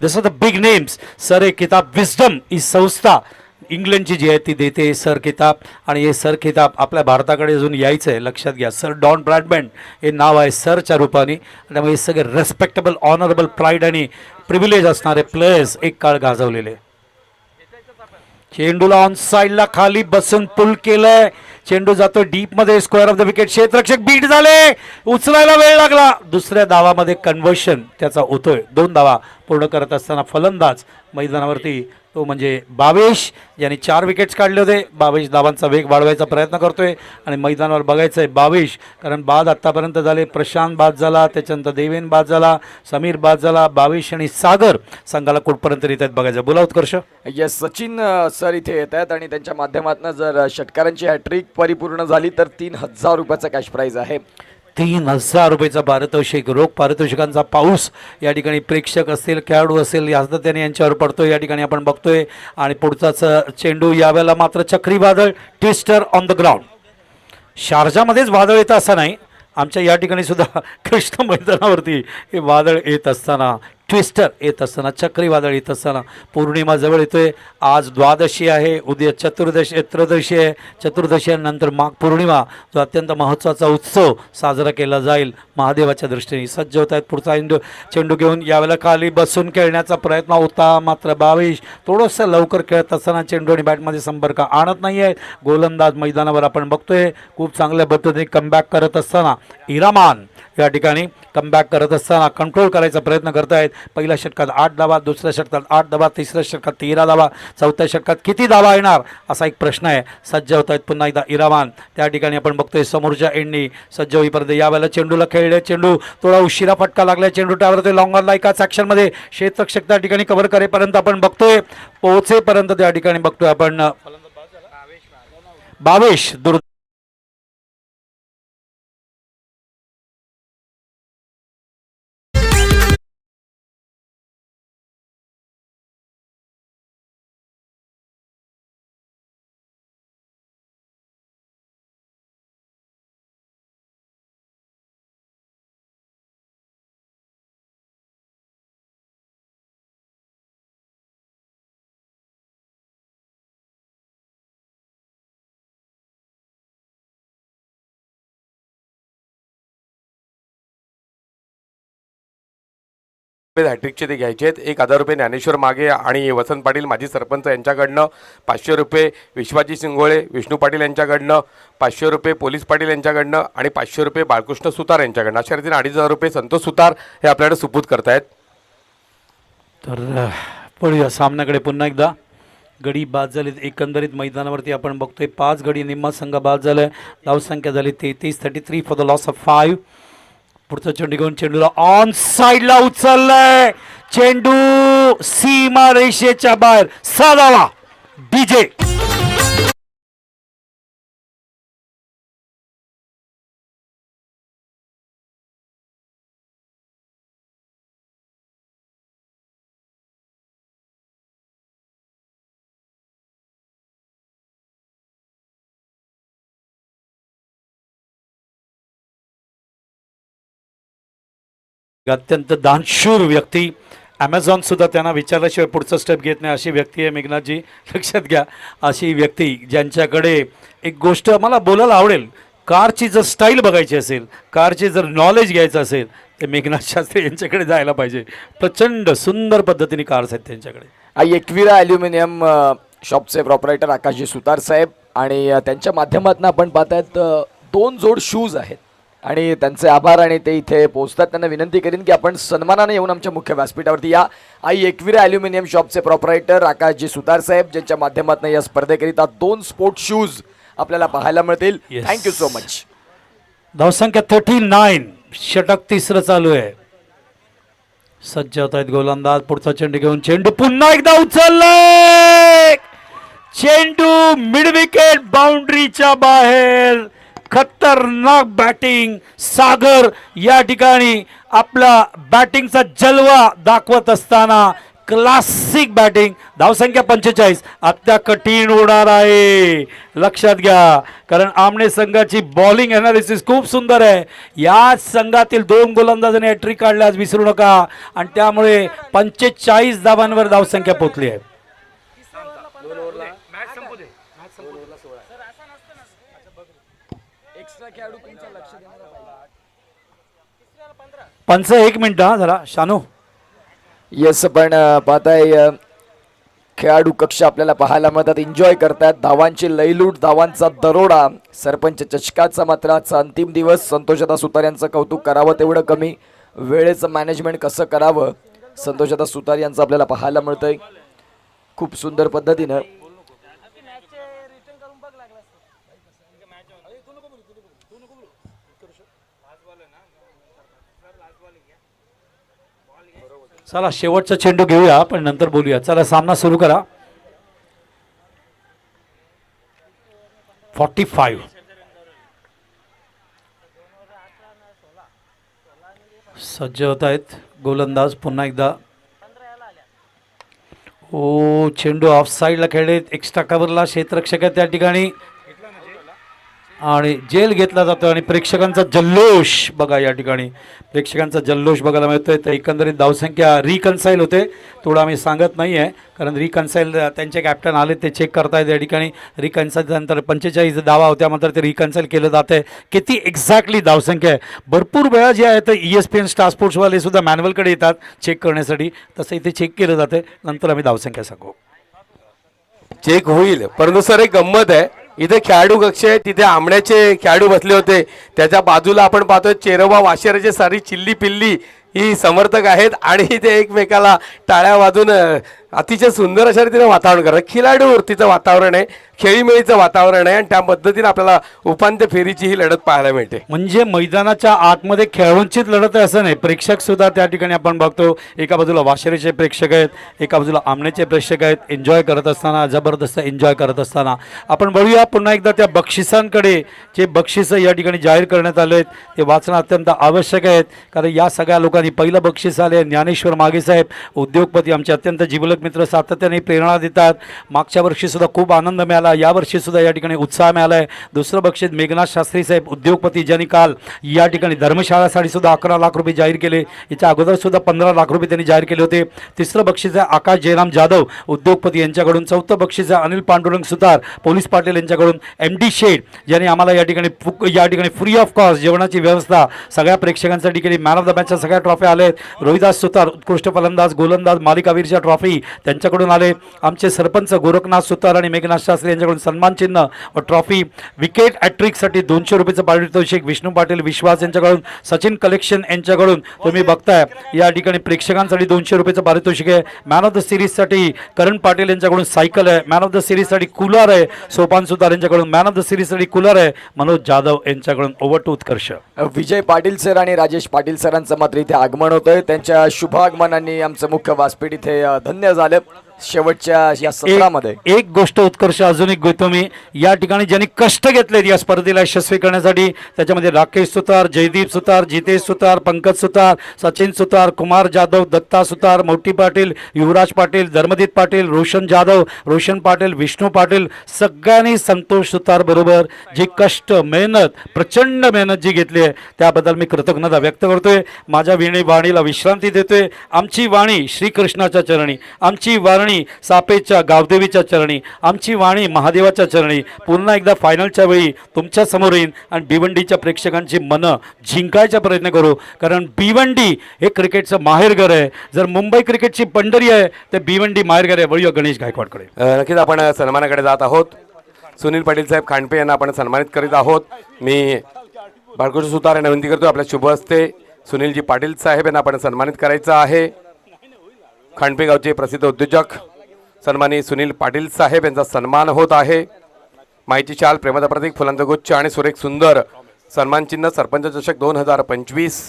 This are the big names. Sir एक किताब विस्डम ही संस्था इंग्लंडची जी आहे ती देते सर किताब. आणि हे सर किताब आपल्या भारताकडे अजून यायचं आहे, लक्षात घ्या. सर डॉन ब्रॅडमॅन हे नाव आहे सरच्या रूपाने. त्यामुळे हे सगळे रेस्पेक्टेबल, ऑनरेबल, प्राईड आणि प्रिव्हिलेज असणारे प्लेयर्स एक काळ गाजवलेले. चेंडूला ऑन साईडला खाली बसून पुल केलंय. चेंडू जातो डीप मध्ये. Square off the wicket. क्षेत्ररक्षक बीट झाले, उचलायला वेळ लागला. दुसऱ्या धावामध्ये कन्व्हर्शन त्याचा होतोय. 2 धावा पूर्ण करत असताना फलंदाज मैदानावरती तो म्हणजे बावेश, ज्याने 4 विकेट्स काढले होते. बावेश धावांचा वेग वाढवायचा प्रयत्न करतोय आणि मैदानावर बघायचं आहे बावेश, कारण बाद आत्तापर्यंत झाले. प्रशांत बाद झाला, त्याच्यानंतर देवेन बाद झाला, समीर बाद झाला, बावेश आणि सागर संघाला कुठपर्यंत येत आहेत बघायचं. बोला उत्कर्ष. यस, सचिन सर इथे येत आहेत आणि त्यांच्या माध्यमातून जर षटकारांची हॅट्रिक परिपूर्ण झाली तर 3,000 रुपयाचा कॅश प्राईज आहे. 3,000 रुपयाचा पारितोषिक, रोख पारितोषिकांचा पाऊस या ठिकाणी प्रेक्षक असतील, खेळाडू असेल, या सातत्याने यांच्यावर पडतोय या ठिकाणी आपण बघतोय. आणि पुढचाच चेंडू, यावेळेला मात्र चक्रीवादळ, ट्विस्टर ऑन द ग्राउंड. शारजामध्येच वादळ येतं असं नाही, आमच्या या ठिकाणी सुद्धा कृष्ण मैदानावरती हे वादळ येत असताना, ट्विस्टर येत असताना, चक्रीवादळ येत असताना पौर्णिमा जवळ येतोय. आज द्वादशी आहे, उद्या त्रयोदशी आहे. चतुर्दशीनंतर माघ पौर्णिमा, जो अत्यंत महत्त्वाचा उत्सव साजरा केला जाईल महादेवाच्या दृष्टीने. सज्ज होत आहेत. पुढचा चेंडू घेऊन यावेळेला खाली बसून खेळण्याचा प्रयत्न होता, मात्र बावेश थोडंसं लवकर खेळत असताना चेंडू आणि बॅटमध्ये संपर्क आणत नाही आहे. गोलंदाज मैदानावर आपण बघतोय खूप चांगल्या पद्धतीने कमबॅक करत असताना इरामान या ठिकाणी कमबॅक करत असताना कंट्रोल करायचा प्रयत्न करत आहेत. पहिल्या षटकात 8 धावा, दुसऱ्या षटकात 8 धावा, तिसऱ्या षटकात 13 धावा, चौथ्या षटकात किती धावा येणार असा एक प्रश्न आहे. सज्ज होत आहेत पुन्हा एकदा इरामान. त्या ठिकाणी आपण बघतोय समोरच्या एंडनी सज्ज होईपर्यंत यावेळेला चेंडूला खेळले. चेंडू थोडा उशिरा फटका लागला, चेंडू टावर ते लॉंगरला एकाच ॲक्शनमध्ये क्षेत्ररक्षक त्या ठिकाणी कव्हर करेपर्यंत आपण बघतोय, पोहोचेपर्यंत त्या ठिकाणी बघतोय आपण बावेश दूर हॅट्रिकचे ते घ्यायचे आहेत. 1,000 रुपये ज्ञानेश्वर मागे आणि वसंत पाटील माजी सरपंच यांच्याकडनं, 500 रुपये विश्वाजी सिंगोळे विष्णू पाटील यांच्याकडनं, 500 रुपये पोलीस पाटील यांच्याकडनं आणि 500 रुपये बाळकृष्ण सुतार यांच्याकडनं. अशा रीतीने 2,500 रुपये संतोष सुतार हे आपल्याकडे सुपूत करतायत. तर पळूया सामन्याकडे पुन्हा एकदा. गडी बाद झालेत एकंदरीत मैदानावरती आपण बघतोय 5 गडी, निम्मा संघ बाद झालाय. धावसंख्या झाली 33 फॉर द लॉस ऑफ 5. पुढचा चेंडू घेऊन चेंडूला ऑन साईडला उचललाय, चेंडू सीमा रेषेच्या बाहेर, 6 धावा. डीजे अत्यंत दानशूर व्यक्ती, ॲमेझॉन सुद्धा त्यांना विचारल्याशिवाय पुढचं स्टेप घेत नाही अशी व्यक्ती आहे मेघनाथजी, लक्षात घ्या. अशी व्यक्ती ज्यांच्याकडे एक गोष्ट मला बोलायला आवडेल, कारची जर स्टाईल बघायची असेल, कारचे जर नॉलेज घ्यायचं असेल तर मेघनाथ शास्त्री यांच्याकडे जायला पाहिजे. प्रचंड सुंदर पद्धतीने कार्स आहेत त्यांच्याकडे. एकविरा ॲल्युमिनियम शॉपचे प्रॉपरायटर आकाशजी सुतार साहेब आणि त्यांच्या माध्यमातून आपण पाहतायत 2 जोड शूज आहेत आणि त्यांचे आभार. आणि ते इथे पोहोचतात, त्यांना विनंती करीन की आपण सन्मानाने येऊन आमच्या मुख्य व्यासपीठावरती या. एकविरा ॲल्युमिनियम शॉपचे प्रॉपरायटर आकाशजी सुतार साहेब, ज्यांच्या माध्यमातून या स्पर्धेकरिता 2 स्पोर्ट शूज आपल्याला पाहायला मिळतील. Thank you so much. धावसंख्या 39, षटक 3रं चालू आहे. सज्ज होत आहेत गोलंदाज. पुढचा चेंडू घेऊन चेंडू पुन्हा एकदा उचललाय, चेंडू मिड विकेट बाउंड्रीच्या बाहेर. खतरनाक बॅटिंग, सागर या ठिकाणी आपला बॅटिंगचा जलवा दाखवत असताना क्लासिक बॅटिंग. धावसंख्या 45, आता कठीण होणार आहे, लक्षात घ्या, कारण आमने संघाची बॉलिंग ॲनालिसिस खूप सुंदर आहे. या संघातील 2 गोलंदाजांनी हॅट्रिक काढल्यास विसरू नका आणि त्यामुळे 45 धावांवर धावसंख्या पोहोचली आहे. पंच 1 मिनिट हा जरा शानू. येस, पण पाहताय खेळाडू कक्ष आपल्याला पाहायला मिळतात, एन्जॉय करतात. धावांची लयलूट, धावांचा दरोडा, सरपंच चषकाचा मात्र आजचा अंतिम दिवस. संतोषदा सुतार यांचं कौतुक करावं तेवढं कमी, वेळेचं मॅनेजमेंट कसं करावं संतोषदा सुतार यांचं आपल्याला पाहायला मिळतंय. खूप सुंदर पद्धतीनं चला शेवटचा चेंडू घेऊया पण नंतर बोलूया. चला सामना सुरू करा. 45 सज्ज होत आहेत गोलंदाज. पुन्हा एकदा ओ चेंडू ऑफ साईडला खेळले. एक्स्ट्रा कव्हरला क्षेत्ररक्षक आहे त्या ठिकाणी आणि जेल घेतला जातो आणि प्रेक्षकांचा जल्लोष बघा. या ठिकाणी प्रेक्षकांचा जल्लोष बघायला मिळतोय. तर एकंदरीत धावसंख्या रिकन्साईल होते. थोडं आम्ही सांगत नाही आहे कारण रिकन्साईल त्यांचे कॅप्टन आले ते चेक करतायत. या ठिकाणी रिकन्साईल नंतर 45 धावा होत्या मात्र ते रिकन्साईल केलं जात आहे. किती एक्झॅक्टली धावसंख्या आहे. भरपूर वेळा जे आहे तर ESPN स्टार स्पोर्ट्सवाले सुद्धा मॅन्युअलकडे येतात चेक करण्यासाठी. तसं इथे चेक केलं जातं. नंतर आम्ही धावसंख्या सांगू. चेक होईल परंतु सर एक गंमत आहे. इथे खेळाडू कक्ष आहे तिथे आमण्याचे खेळाडू बसले होते. त्याच्या बाजूला आपण पाहतोय चेरोबा वाशेराचे सारी चिल्ली पिल्ली ही समर्थक आहेत आणि ते एकमेकाला टाळ्या वाजून अतिशय सुंदर अशा रीतीने वातावरण करतात. खिलाडू वृत्तीचं वातावरण आहे. खेळीमेळीचं वातावरण आहे आणि त्या पद्धतीने आपल्याला उपांत्य फेरीची ही लढत पाहायला मिळते. म्हणजे मैदानाच्या आतमध्ये खेळाडूंचीच लढत आहे असं नाही. प्रेक्षक सुद्धा त्या ठिकाणी आपण बघतो. एका बाजूला वाशेरीचे प्रेक्षक आहेत एका बाजूला आमण्याचे प्रेक्षक आहेत. एन्जॉय करत असताना जबरदस्त एन्जॉय करत असताना आपण बघूया पुन्हा एकदा त्या बक्षिसांकडे. जे बक्षिसं या ठिकाणी जाहीर करण्यात आले आहेत ते वाचणं अत्यंत आवश्यक आहेत कारण या सगळ्या लोकांनी पहिलं बक्षीस आले ज्ञानेश्वर मागे साहेब उद्योगपती आमचे अत्यंत जिवलग मित्र सातत्याने प्रेरणा देतात. मागच्या वर्षीसुद्धा खूप आनंद मिळाला. यावर्षीसुद्धा या ठिकाणी उत्साह मिळाला आहे. दुसरं बक्षीस मेघनाथ शास्त्री साहेब उद्योगपती ज्यांनी काल या ठिकाणी धर्मशाळासाठी सुद्धा 11 लाख रुपये जाहीर केले. याच्या अगोदर सुद्धा 15 लाख रुपये त्यांनी जाहीर केले होते. तिसरं बक्षीस आहे आकाश जयराम जाधव उद्योगपती यांच्याकडून. चौथं बक्षीस आहे अनिल पांडुरंग सुतार पोलीस पाटील यांच्याकडून. MD शेठ ज्यांनी आम्हाला या ठिकाणी फ्री ऑफ कॉस्ट जेवणाची व्यवस्था सगळ्या प्रेक्षकांसाठी केली. मॅन ऑफ द मॅचच्या सगळ्या ट्रॉफी आले आहेत. रोहिदास सुतार उत्कृष्ट फलंदाज गोलंदाज मालिकावीरच्या ट्रॉफी त्यांच्याकडून आले. आमचे सरपंच गोरखनाथ सुतार आणि मेघनाथ शास्त्री यांच्याकडून सन्मान चिन्ह व ट्रॉफी. विकेट हॅट्रिकसाठी 200 रुपयाचं पारितोषिक विष्णू पाटील विश्वास यांच्याकडून. सचिन कलेक्शन यांच्याकडून तुम्ही बघताय या ठिकाणी प्रेक्षकांसाठी 200 रुपयाचं पारितोषिक आहे. मॅन ऑफ द सिरीजसाठी करण पाटील यांच्याकडून सायकल आहे. मॅन ऑफ द सिरीजसाठी कूलर आहे सोपान सुतार यांच्याकडून. मॅन ऑफ द सिरीजसाठी कूलर आहे मनोज जाधव यांच्याकडून. Over to Utkarsh. Vijay Patil sir आणि राजेश पाटील सरांचं मात्र इथे आगमन होतंय. त्यांच्या शुभ आगमनाने आमचं मुख्य व्यासपीठ इथे धन्य झालं. शेवटच्या या सत्रामध्ये एक गोष्ट उत्कर्ष अजून एक घेतो मी. या ठिकाणी ज्यांनी कष्ट घेतलेत या स्पर्धेला यशस्वी करण्यासाठी त्याच्यामध्ये राकेश सुतार जयदीप सुतार जितेश सुतार पंकज सुतार सचिन सुतार कुमार जाधव दत्ता सुतार मोठी पाटील युवराज पाटील धर्मदीप पाटील रोशन जाधव रोशन पाटील विष्णू पाटील सगळ्यांनी संतोष सुतार बरोबर जी कष्ट मेहनत प्रचंड मेहनत जी घेतली आहे त्याबद्दल मी कृतज्ञता व्यक्त करतोय. माझ्या वाणीला विश्रांती देतोय. आमची वाणी श्रीकृष्णाच्या चरणी आमची वाणी सापेच्या गावदेवीच्या चरणी आमची वाणी महादेवाच्या चरणी. पुन्हा एकदा फायनलच्या वेळी तुमच्या समोर येईन आणि भिवंडीच्या प्रेक्षकांची मनं जिंकायचा प्रयत्न करू कारण भिवंडी हे क्रिकेटचं माहेरघर आहे. जर मुंबई क्रिकेटची पंढरी आहे तर भिवंडी माहेरघर आहे. वळूया गणेश गायकवाडकडे. नक्कीच आपण सन्मानाकडे जात आहोत. सुनील पाटील साहेब खांडपे यांना आपण सन्मानित करीत आहोत. मी बाळकृष्ण सुतार यांना विनंती करतो आपल्या शुभ हस्ते सुनीलजी पाटील साहेब यांना आपण सन्मानित करायचं आहे. खांडपे गावचे प्रसिद्ध उद्योजक सन्मानी सुनील पाटील साहेब यांचा सन्मान होत आहे. माहिती शाल प्रेमदा प्रतीक फुलांचा गुच्छ आणि सुरेख सुंदर सन्मान चिन्ह सरपंच चषक 2025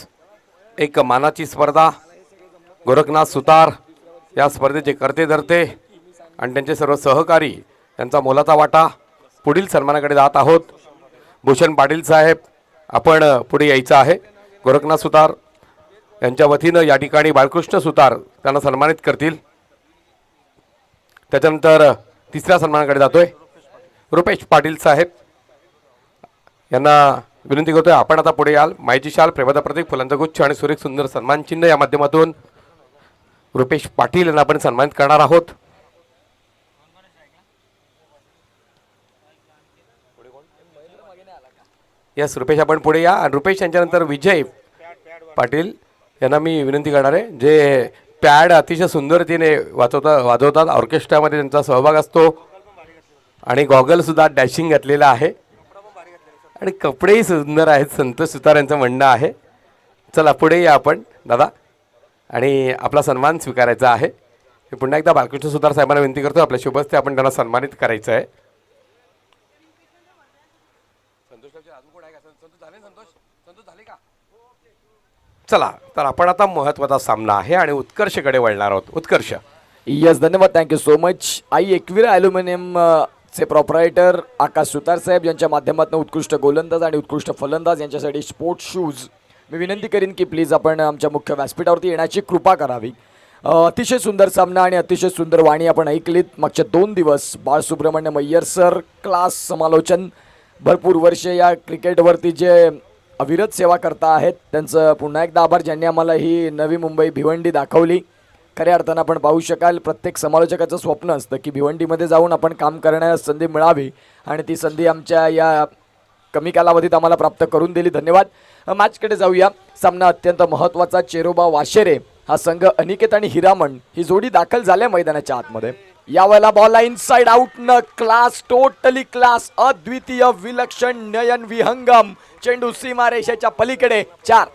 एक मानाची स्पर्धा. गोरखनाथ सुतार या स्पर्धेचे करते धरते आणि त्यांचे सर्व सहकारी यांचा मोलाचा वाटा. पुढील सन्मानाकडे जात आहोत. भूषण पाटील साहेब आपण पुढे यायचं आहे. गोरखनाथ सुतार यांच्या वतीनं या ठिकाणी बाळकृष्ण सुतार त्यांना सन्मानित करतील. त्याच्यानंतर तिसऱ्या सन्मानाकडे जातोय. रुपेश पाटील साहेब यांना विनंती करतोय आपण आता पुढे याल. माहिती शाल प्रेमदा प्रतीक फुलांचा गुच्छ आणि सुरेख सुंदर सन्मान चिन्ह या माध्यमातून रुपेश पाटील यांना आपण सन्मानित करणार आहोत. यस रुपेश आपण पुढे या. आणि रुपेश यांच्यानंतर विजय पाटील यांना मी विनंती करणार आहे जे पॅड अतिशय सुंदरतेने वाजवतात. ऑर्केस्ट्रामध्ये त्यांचा सहभाग असतो आणि गॉगलसुद्धा डॅशिंग घातलेला आहे आणि कपडेही सुंदर आहेत. संतोष सुतार यांचं म्हणणं आहे. चला पुढे या आपण दादा आणि आपला सन्मान स्वीकारायचा आहे. मी पुन्हा एकदा बालकृष्ण सुतार साहेबांना विनंती करतो आपल्या शुभ हस्ते आपण त्यांना सन्मानित करायचं आहे. चला तर आपण आता महत्त्वाचा सामना आहे आणि उत्कर्षकडे वळणार आहोत. उत्कर्ष. यस, धन्यवाद, थँक्यू सो मच. आई एकविरा ॲल्युमिनियम चे प्रोप्रायटर आकाश सुतार साहेब यांच्या माध्यमातून उत्कृष्ट गोलंदाज आणि उत्कृष्ट फलंदाज यांच्यासाठी स्पोर्ट्स शूज मी विनंती करीन की प्लीज आपण आमच्या मुख्य व्यासपीठावरती येण्याची कृपा करावी. अतिशय सुंदर सामना आणि अतिशय सुंदर वाणी आपण ऐकलीत. मागचे 2 दिवस बाळसुब्रह्मण्य मय्यर सर क्लास समालोचन, भरपूर वर्षे या क्रिकेटवरती जे अविरत सेवा करता आहेत त्यांचं पुन्हा एकदा आभार, ज्यांनी आम्हाला ही नवी मुंबई भिवंडी दाखवली. खऱ्या अर्थानं आपण पाहू शकाल प्रत्येक समालोचकाचं स्वप्न असतं की भिवंडीमध्ये जाऊन आपण काम करण्यास संधी मिळावी आणि ती संधी आमच्या या कमी कालावधीत आम्हाला प्राप्त करून दिली. धन्यवाद. मॅचकडे जाऊया. सामना अत्यंत महत्त्वाचा. चेरोबा वाशेरे हा संघ अनिकेत आणि हिरामण ही जोडी दाखल झाल्या मैदानाच्या आतमध्ये. यावेळेला बॉल इनसाइड आउट न क्लास, टोटली क्लास, अद्वितीय, विलक्षण, नयन विहंगम चेंडू सीमारेषेच्या पलीकडे 4.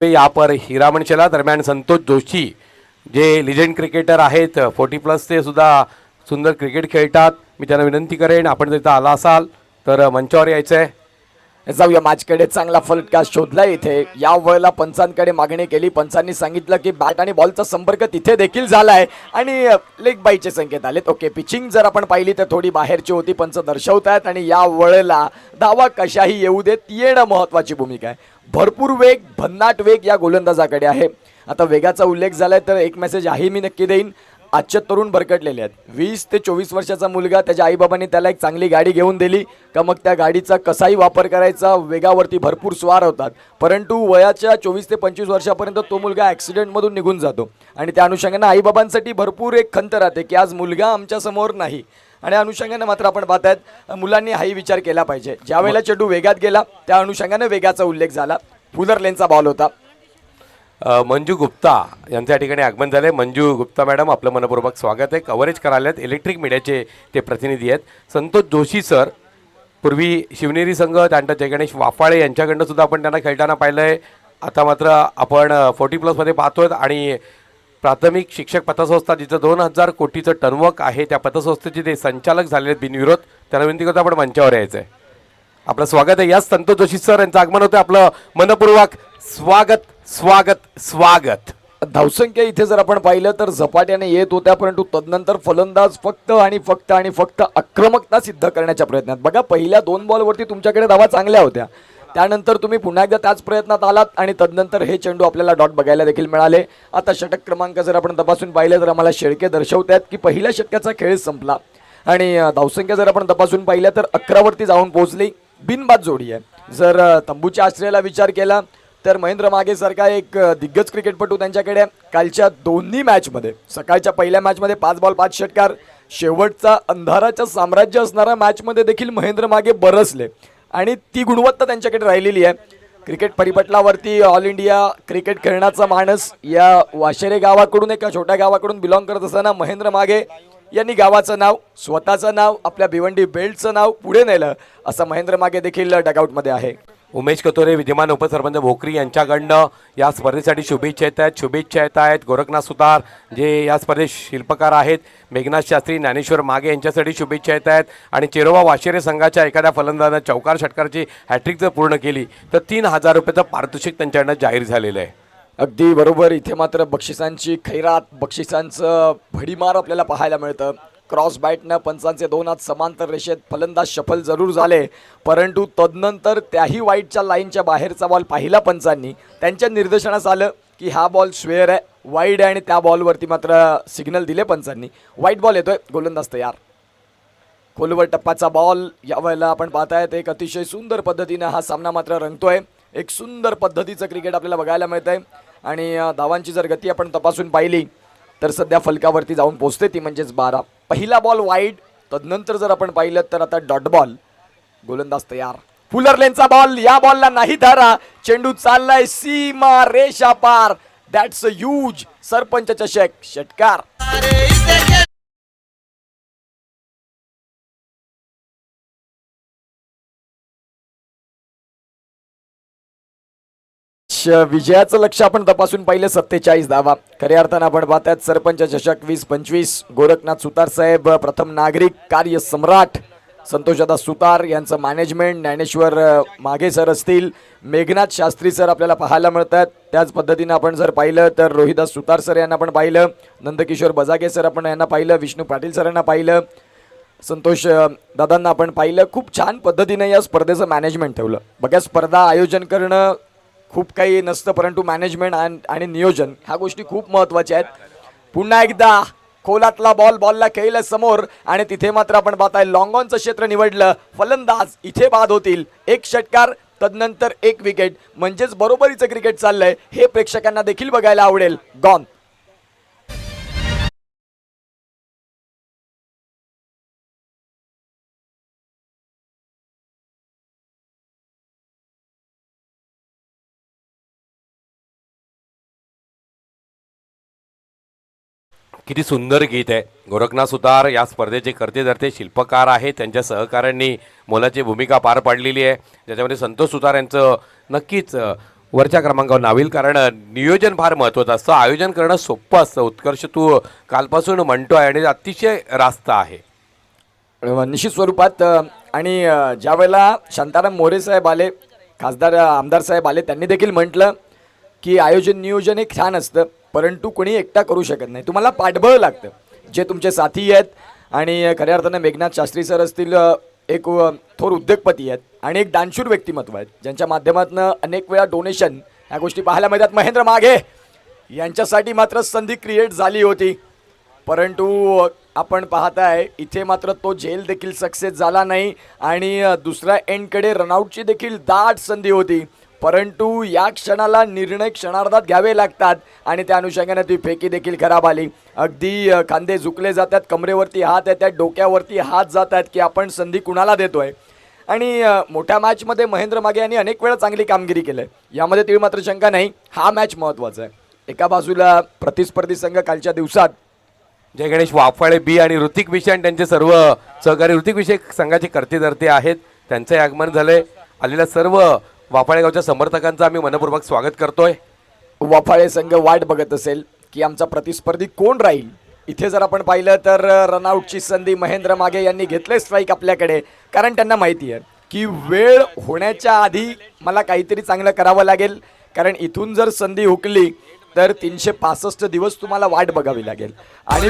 या पर हिरामण चला दरम्यान संतोष जोशी जे लिजेंड क्रिकेटर आहेत 40+ ते सुद्धा सुंदर क्रिकेट खेळतात. मी त्यांना विनंती करेन आपण जर इथं आला असाल तर मंचावर यायचं आहे. जाऊया मॅचकडे. चांगला फलटका शोधला इथे. या वेळेला पंचांकडे मागणी केली. पंचांनी सांगितलं की बॅट आणि बॉलचा संपर्क तिथे देखील झालाय आणि लेग बाईचे संकेत आलेत. ओके, पिचिंग जर आपण पाहिली तर थोडी बाहेरची होती, पंच दर्शवतायत आणि या वेळेला धावा कशाही येऊ देत येणं महत्त्वाची भूमिका आहे. भरपूर वेग, भन्नाट वेग या गोलंदाजाकडे आहे. आता वेगाचा उल्लेख झालाय तर एक मेसेज आहे मी नक्की देईन. आजचे तरुण भरकटलेले आहेत. 20 ते 24 वर्षाचा मुलगा, त्याच्या आईबाबांनी त्याला एक चांगली गाडी घेऊन दिली का मग त्या गाडीचा कसाही वापर करायचा. वेगावरती भरपूर स्वार होतात, परंतु वयाच्या 24 ते 25 वर्षापर्यंत तो मुलगा ॲक्सिडेंटमधून निघून जातो आणि त्या अनुषंगाने आईबाबांसाठी भरपूर एक खंत राहते की आज मुलगा आमच्यासमोर नाही. आणि अनुषंगाने मात्र आपण पाहतायत मुलांनी हाही विचार केला पाहिजे. ज्या वेळेला चेंडू वेगात गेला त्या अनुषंगाने वेगाचा उल्लेख झाला. फुलर लेनचा बॉल होता. मंजू गुप्ता यांच्या ठिकाणी आगमन झाले. मंजू गुप्ता मॅडम आपलं मनपूर्वक स्वागत आहे. कव्हरेज करायला इलेक्ट्रिक मीडियाचे ते प्रतिनिधी आहेत. संतोष जोशी सर पूर्वी शिवनेरी संघ त्यांच्या गणेश वाफाळे यांच्याकडनं सुद्धा आपण त्यांना खेळताना पाहिलं आहे. आता मात्र आपण 40+ पाहतोय आणि प्राथमिक शिक्षक पतसंस्था जिथं 2000 कोटीचं टर्नवर्क आहे त्या पतसंस्थेचे ते संचालक झालेले आहेत बिनविरोध. त्यांना विनंती करतो आपण मंचावर यायचं आहे. आपलं स्वागत आहे. याच संतोष जोशी सर यांचं आगमन होतं. आपलं मनपूर्वक स्वागत स्वागत स्वागत. धावसंख्या इथे जर आपण पाहिलं तर झपाट्याने येत होत्या, परंतु तदनंतर फलंदाज फक्त आणि फक्त आक्रमकता सिद्ध करण्याच्या प्रयत्नात. बघा, पहिल्या 2 बॉलवरती तुमच्याकडे धावा चांगल्या होत्या, त्यानंतर तुम्ही पुन्हा एकदा त्याच प्रयत्नात आलात आणि तदनंतर हे चेंडू आपल्याला डॉट बघायला देखील मिळाले. आता षटक क्रमांक जर आपण तपासून पाहिले तर आम्हाला शेळके दर्शवत आहेत की पहिल्या षटकाचा खेळ संपला आणि धावसंख्या जर आपण तपासून पाहिल्या तर 11वरती जाऊन पोहोचली. बिनबाद जोडी आहे. जर तंबूच्या आश्रयाला विचार केला तर महेंद्र मागे सारखा एक दिग्गज क्रिकेटपटू त्यांच्याकडे. कालच्या दोन्ही मॅचमध्ये, सकाळच्या पहिल्या मॅचमध्ये 5 बॉल 5 षटकार, शेवटचा अंधाराचं साम्राज्य असणाऱ्या मॅचमध्ये देखील महेंद्र मागे बरसले आणि ती गुणवत्ता त्यांच्याकडे राहिलेली आहे. क्रिकेट परिपटलावरती ऑल इंडिया क्रिकेट खेळण्याचा माणस या वाशेरे गावाकडून, एका छोट्या गावाकडून बिलॉंग करत असताना महेंद्र मागे यांनी गावाचं नाव, स्वतःचं नाव, आपल्या भिवंडी बेल्टचं नाव पुढे नेलं. असं महेंद्र मागे देखील डगआउटमध्ये आहे. उमेश कतोरे विद्यमान उपसरपंच भोकरी यांच्याकडनं या स्पर्धेसाठी शुभेच्छा येत आहेत. गोरखनाथ सुतार जे या स्पर्धेत शिल्पकार आहेत, मेघनाथ शास्त्री, ज्ञानेश्वर मागे यांच्यासाठी शुभेच्छा येत आहेत. आणि चेरोबा वाशेरे संघाच्या एखाद्या फलंदाजानं चौकार षटकाराची हॅट्रिक जर पूर्ण केली तर 3000 रुपयाचं पारितोषिक त्यांच्याकडनं जाहीर झालेलं आहे. अगदी बरोबर. इथे मात्र बक्षिसांची खैरात, बक्षिसांचं भडीमार आपल्याला पाहायला मिळतं. क्रॉस बॅटनं पंचांचे 2 हात समांतर रेषेत फलंदाज शफल जरूर झाले, परंतु तदनंतर त्याही वाईटच्या लाईनच्या बाहेरचा बॉल पाहिला पंचांनी. त्यांच्या निर्देशनास आलं की हा बॉल स्वेअर आहे, वाईड आहे आणि त्या बॉलवरती मात्र सिग्नल दिले पंचांनी. वाईट बॉल येतोय, गोलंदाज तयार. खोलवर टप्पाचा बॉल. यावेळेला आपण पाहतायत एक अतिशय सुंदर पद्धतीनं हा सामना मात्र रंगतोय. एक सुंदर पद्धतीचं क्रिकेट आपल्याला बघायला मिळतंय आणि धावांची जर गती आपण तपासून पाहिली तर सध्या फलकावरती जाऊन पोहोचते ती म्हणजेच 12. पहिला बॉल वाईड, तदनंतर जर आपण पाहिलं तर आता डॉट बॉल. गोलंदाज तयार. फुलर लेनचा बॉल. या बॉलला नाही धारा. चेंडू चाललाय सीमा रेषा पार. That's a huge. सरपंच चषक षटकार. मॅच विजयाचं लक्ष आपण तपासून पाहिलं 47 धावा. खऱ्या अर्थानं आपण पाहतात सरपंच चषक 20-25 गोरखनाथ सुतार साहेब प्रथम नागरिक कार्य सम्राट संतोषदादा सुतार यांचं मॅनेजमेंट, ज्ञानेश्वर मागे सर असतील, मेघनाथ शास्त्री सर आपल्याला पाहायला मिळतात. त्याच पद्धतीनं आपण जर पाहिलं तर रोहिदास सुतार सर यांना आपण पाहिलं, नंदकिशोर बजागे सर आपण यांना पाहिलं, विष्णू पाटील सरांना पाहिलं, संतोष दादांना आपण पाहिलं. खूप छान पद्धतीने या स्पर्धेचं मॅनेजमेंट ठेवलं. बघा स्पर्धा आयोजन करणं खूप काही नसतं, परंतु मॅनेजमेंट आणि नियोजन ह्या गोष्टी खूप महत्त्वाच्या आहेत. पुन्हा एकदा खोलातला बॉलला खेळलं समोर आणि तिथे मात्र आपण पाहताय लॉंग ऑनचं क्षेत्र निवडलं. फलंदाज इथे बाद होतील. एक षटकार तदनंतर एक विकेट, म्हणजेच बरोबरीचं क्रिकेट चाललंय हे प्रेक्षकांना देखील बघायला आवडेल. गॉन किती सुंदर गीत आहे. गोरखनाथ सुतार या स्पर्धेचे कर्ते धरते शिल्पकार आहेत. त्यांच्या सहकाऱ्यांनी मोलाची भूमिका पार पाडलेली आहे, ज्याच्यामध्ये संतोष सुतार यांचं नक्कीच वरच्या क्रमांकावर नावील. कारण नियोजन फार महत्त्वाचं असतं, आयोजन करणं सोपं असतं. उत्कर्ष तू कालपासून म्हणतो आहे आणि अतिशय रास्त आहे निश्चित स्वरूपात. आणि ज्या वेळेला शांताराम मोरे साहेब आले, खासदार आमदार साहेब आले, त्यांनी देखील म्हटलं की आयोजन नियोजन हे छान असतं, परंतु कोणी एकटा करू शकत नाही, तुम्हाला पाठबळ लागतं. जे तुमचे साथी आहेत आणि खऱ्या अर्थानं मेघनाथ शास्त्री सर असतील, एक थोर उद्योगपती आहेत आणि एक दानशूर व्यक्तिमत्व आहेत, ज्यांच्या माध्यमातून अनेक वेळा डोनेशन ह्या गोष्टी पाहायला मिळतात. महेंद्र मागे यांच्यासाठी मात्र संधी क्रिएट झाली होती, परंतु आपण पाहताय इथे मात्र तो झेल देखील सक्सेस झाला नाही आणि दुसऱ्या एंडकडे रनआउटची देखील दाट संधी होती, परंतु या क्षणाला निर्णय क्षणार्धात घ्यावे लागतात आणि त्या अनुषंगाने ती फेकी देखील खराब आली. अगदी खांदे झुकले जातात, कमरेवरती हात येतात, डोक्यावरती हात जातात की आपण संधी कुणाला देतोय. आणि मोठ्या मॅचमध्ये महेंद्र मागे यांनी अनेक वेळा चांगली कामगिरी केली, यामध्ये तीळ मात्र शंका नाही. हा मॅच महत्त्वाचा आहे. एका बाजूला प्रतिस्पर्धी संघ कालच्या दिवसात जय गणेश वाफाळे बी आणि ऋतिक विषय त्यांचे सर्व सहकारी ऋतिक विषय संघाचे कर्ते धरते आहेत. त्यांचे आगमन झाले. आलेल्या सर्व वाफाळे गावच्या समर्थकांचं आम्ही मनपूर्वक स्वागत करतोय. वाफाळे संघ वाट बघत असेल की आमचा प्रतिस्पर्धी कोण राहील. इथे जर आपण पाहिलं तर रनआउटची संधी महेंद्र मागे यांनी घेतले स्ट्राईक आपल्याकडे, कारण त्यांना माहिती आहे की वेळ होण्याच्या आधी मला काहीतरी चांगलं करावं लागेल, कारण इथून जर संधी हुकली तर 365 दिवस तुम्हाला वाट बघावी लागेल. आणि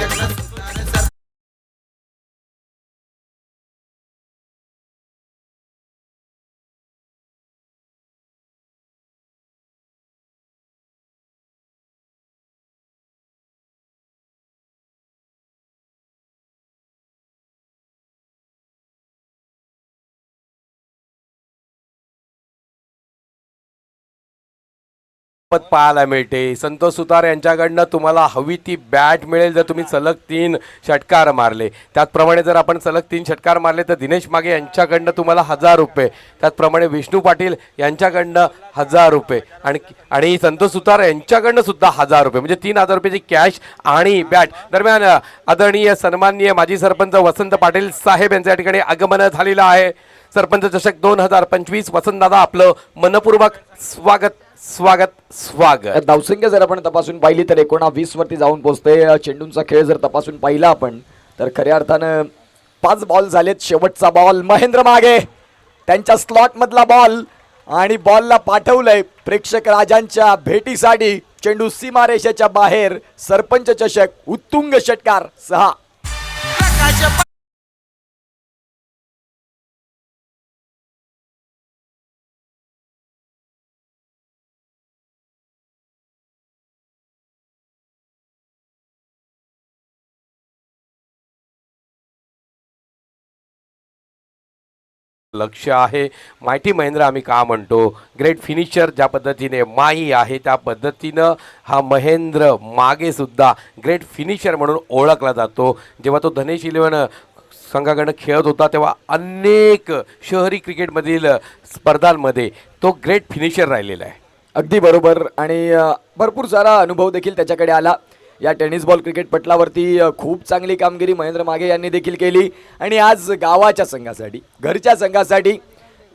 पद पाहायला मिळते. संतोष सुतार यांच्याकडनं तुम्हाला हवी ती बॅट मिळेल जर तुम्ही सलग 3 षटकार मारले. त्याचप्रमाणे जर आपण सलग 3 षटकार मारले तर दिनेश मागे यांच्याकडनं तुम्हाला 1000 रुपये, त्याचप्रमाणे विष्णू पाटील यांच्याकडनं 1000 रुपये आणि संतोष सुतार यांच्याकडनं सुद्धा 1000 रुपये, म्हणजे 3000 रुपयाची कॅश आणि बॅट. दरम्यान आदरणीय सन्माननीय माजी सरपंच वसंत पाटील साहेब यांच्या ठिकाणी आगमन झालेलं आहे. सरपंच चषक 2025 वसंतदादा आपलं मनपूर्वक स्वागत स्वागत स्वागत. धावसंख्या जर आपण तपासून पाहिली तर 19 वरती जाऊन पोहोचते. चेंडूंचा खेळ जर तपासून पाहिला आपण तर खऱ्या अर्थानं 5 बॉल झालेत. शेवटचा बॉल महेंद्र मागे त्यांच्या स्लॉट मधला बॉल आणि बॉलला पाठवलंय प्रेक्षक राजांच्या भेटीसाठी. चेंडू सीमारेषेच्या बाहेर. सरपंच चषक उत्तुंग षटकार 6. लक्ष आहे. मायटी महेंद्र आम्ही का म्हणतो, ग्रेट फिनिशर ज्या पद्धतीने माही आहे त्या पद्धतीनं हा महेंद्र मागे सुद्धा ग्रेट फिनिशर म्हणून ओळखला जातो. जेव्हा तो धनेश 11 संघाकडनं खेळत होता तेव्हा अनेक शहरी क्रिकेटमधील स्पर्धांमध्ये तो ग्रेट फिनिशर राहिलेला आहे. अगदी बरोबर. आणि भरपूर सारा अनुभव देखील त्याच्याकडे आला. या टेनिस बॉल क्रिकेट पटलावरती खूप चांगली कामगिरी महेंद्र मागे यांनी देखील केली. आणि आज गावाच्या संघासाठी, घरच्या संघासाठी,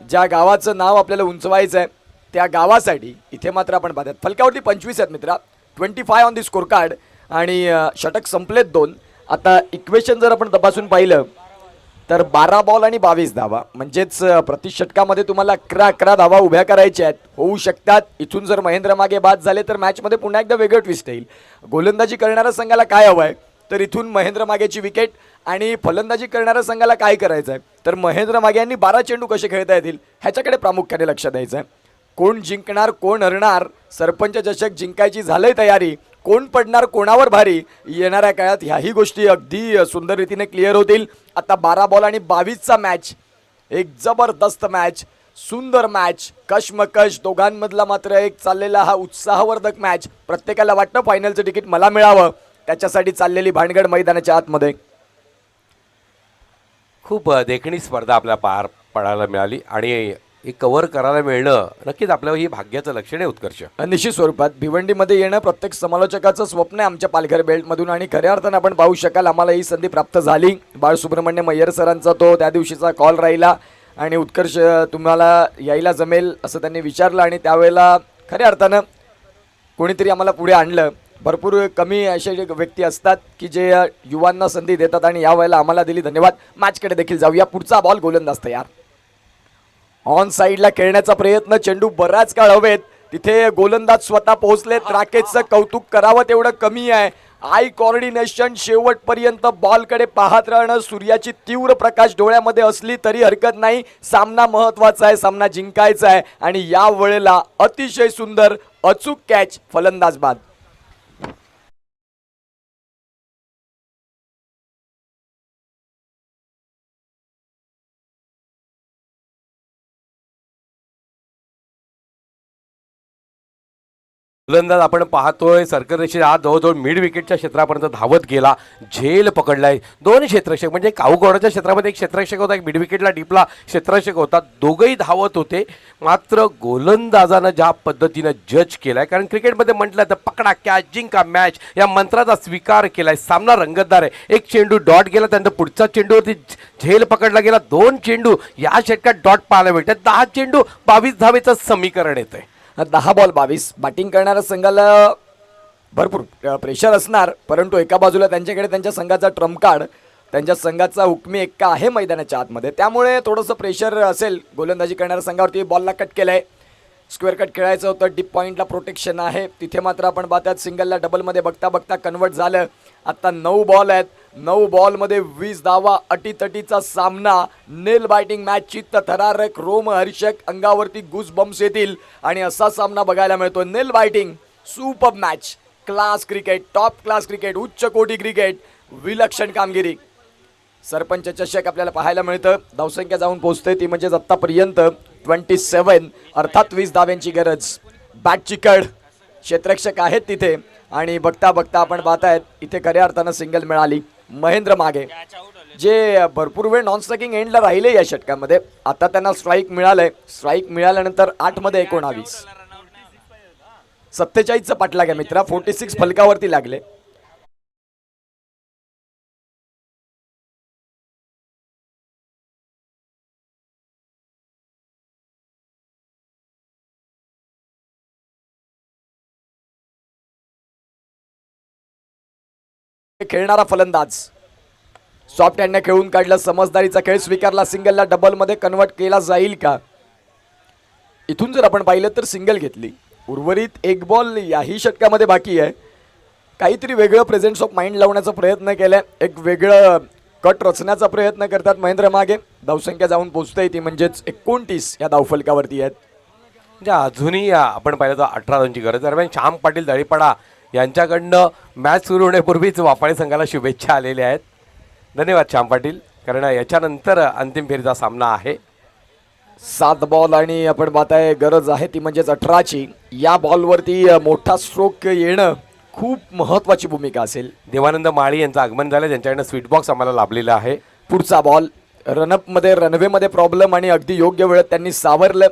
ज्या गावाचं नाव आपल्याला उंचवायचं आहे त्या गावासाठी इथे मात्र आपण पाहतात फलकावरती 25 आहेत मित्रा, 25 ऑन दी स्कोर कार्ड आणि षटक संपलेत 2. आता इक्वेशन जर आपण तपासून पाहिलं तर 12 बॉल आणि 22 धावा, म्हणजेच प्रति षटकामध्ये तुम्हाला 11 धावा उभ्या करायच्या आहेत. होऊ शकतात इथून जर महेंद्र मागे बाद झाले तर मॅचमध्ये पुन्हा एकदा वेगळं ट्विस्ट येईल. गोलंदाजी करणाऱ्या संघाला काय हवं आहे तर इथून महेंद्र मागेची विकेट, आणि फलंदाजी करणाऱ्या संघाला काय करायचं आहे तर महेंद्र मागे यांनी 12 चेंडू कसे खेळता येतील ह्याच्याकडे प्रामुख्याने लक्ष द्यायचं आहे. कोण जिंकणार कोण हरणार, सरपंच चषक जिंकायची झालंय तयारी, कोण पडणार कोणावर भारी, येणाऱ्या काळात ह्याही गोष्टी अगदी सुंदर रीतीने क्लिअर होतील. आता 12 बॉल आणि 22चा मॅच, एक जबरदस्त मॅच, सुंदर मॅच, कशमकश दोघांमधला मात्र एक चाललेला हा उत्साहवर्धक मॅच. प्रत्येकाला वाटतं फायनलचं तिकीट मला मिळावं, त्याच्यासाठी चाललेली भानगड मैदानाच्या आतमध्ये. खूप देखणी स्पर्धा आपल्याला पार पडायला मिळाली आणि हे कव्हर करायला मिळणं नक्कीच आपल्याला ही भाग्याचं लक्षण आहे उत्कर्ष. निश्चित स्वरूपात भिवंडीमध्ये येणं प्रत्येक समालोचकाचं स्वप्न आहे आमच्या पालघर बेल्टमधून, आणि खऱ्या अर्थानं आपण पाहू शकाल आम्हाला ही संधी प्राप्त झाली. बाळसुब्रह्मण्य मय्यर सरांचा तो त्या दिवशीचा कॉल राहिला आणि उत्कर्ष तुम्हाला यायला जमेल असं त्यांनी विचारलं, आणि त्यावेळेला खऱ्या अर्थानं कोणीतरी आम्हाला पुढे आणलं. भरपूर कमी असे व्यक्ती असतात की जे युवांना संधी देतात आणि यावेळेला आम्हाला दिली. धन्यवाद. मॅचकडे देखील जाऊया. पुढचा बॉल गोलंदाज तयार, ऑन साईडला खेळण्याचा प्रयत्न, चेंडू बराच काळ हवेत, तिथे गोलंदाज स्वतः पोहोचलेत. राकेशचं कौतुक करावं तेवढं कमी आहे. आय कोऑर्डिनेशन, शेवटपर्यंत बॉलकडे पाहत राहणं, सूर्याची तीव्र प्रकाश डोळ्यामध्ये असली तरी हरकत नाही. सामना महत्वाचा आहे, सामना जिंकायचा आहे, आणि या वेळेला अतिशय सुंदर अचूक कॅच, फलंदाज बाद. गोलंदाज आपण पाहतोय सर्कल रेषेच्या आत जवळजवळ मिड विकेटच्या क्षेत्रापर्यंत धावत गेला, झेल पकडलाय. 2 क्षेत्ररक्षक म्हणजे काऊगौडाच्या क्षेत्रामध्ये एक क्षेत्ररक्षक होता, एक मिड विकेटला डीपला क्षेत्ररक्षक होता, दोघंही धावत होते. मात्र गोलंदाजानं ज्या पद्धतीनं जज केलाय, कारण क्रिकेटमध्ये म्हटलं तर पकडा कॅच जिंका मॅच या मंत्राचा स्वीकार केलाय. सामना रंगतदार आहे. एक चेंडू डॉट गेला, त्यानंतर पुढचा चेंडूवरती झेल पकडला गेला. 2 चेंडू या षटकात डॉट पाहायला मिळतात. 10 चेंडू 22 धावेचं समीकरण येतंय. 10 बॉल 22. बॅटिंग करणाऱ्या संघाला भरपूर प्रेशर असणार, परंतु एका बाजूला त्यांच्याकडे त्यांच्या संघाचा ट्रम्प कार्ड, त्यांच्या संघाचा हुकमी एक्का आहे मैदानाच्या आतमध्ये, त्यामुळे थोडंसं प्रेशर असेल गोलंदाजी करणाऱ्या संघावरती. बॉलला कट केलंय, स्क्वेअर कट खेळायचं होतं, डीप पॉईंटला प्रोटेक्शन आहे, तिथे मात्र आपण पाहतात सिंगलला डबलमध्ये बघता बघता कन्वर्ट झालं. आता 9 बॉल आहेत, 9 बॉलमध्ये 20 धावा, अटीतटीचा सामना, नेल बायटिंग मॅच, चित्त थरारक, रोमहर्षक, अंगावरती गुज बम्स येतील, आणि असा सामना बघायला मिळतो. Nail biting, super match, class cricket, top class cricket, उच्च कोटी क्रिकेट, विलक्षण कामगिरी. सरपंच चषक आपल्याला पाहायला मिळतं. धावसंख्या जाऊन पोहोचते ती म्हणजेच आत्तापर्यंत 27, अर्थात 20 धाव्यांची गरज. बॅटची कड, क्षेत्ररक्षक आहेत तिथे, आणि बघता बघता आपण पाहतायत इथे खऱ्या अर्थानं सिंगल मिळाली महेंद्र मागे, जे भरपूर वेळ नॉन स्ट्रायकिंग एंडला राहिले या षटकामध्ये. आता त्यांना स्ट्राईक मिळालंय. स्ट्राईक मिळाल्यानंतर 8 मध्ये 19, 47चा पाठलाग आहे मित्रा. 46 फलकावरती लागले. खेळणारा फलंदाज सॉफ्ट हँडने खेळून काढलं, समजदारीचा खेळ स्वीकारला. सिंगलला डबलमध्ये कन्वर्ट केला जाईल का? इथून जर आपण पाहिलं तर सिंगल घेतली. उर्वरित 1 बॉल याही षटकामध्ये बाकी आहे. काहीतरी वेगळं प्रेझेन्स ऑफ माइंड लावण्याचा प्रयत्न केलाय, एक वेगळं कट रचण्याचा प्रयत्न करतात महेंद्र मागे. धावसंख्या जाऊन पोहोचते ती म्हणजेच 29 या धावफलकावरती आहेत. म्हणजे अजूनही आपण पाहिलं तर 18 रनची गरज. दरम्यान श्याम पाटील दळीपाडा यांच्याकडनं मॅच सुरू होण्यापूर्वीच वापाडी संघाला शुभेच्छा आलेल्या आहेत. धन्यवाद श्याम पाटील, कारण याच्यानंतर अंतिम फेरीचा सामना आहे. 7 बॉल आणि आपण पाहताय गरज आहे ती म्हणजेच 18ची. या बॉलवरती मोठा स्ट्रोक येणं खूप महत्त्वाची भूमिका असेल. देवानंद माळी यांचं आगमन झालं, त्यांच्याकडनं स्वीट बॉक्स आम्हाला लाभलेला आहे. पुढचा बॉल रनअपमध्ये रनवेमध्ये प्रॉब्लेम, आणि अगदी योग्य वेळेत त्यांनी सावरलं.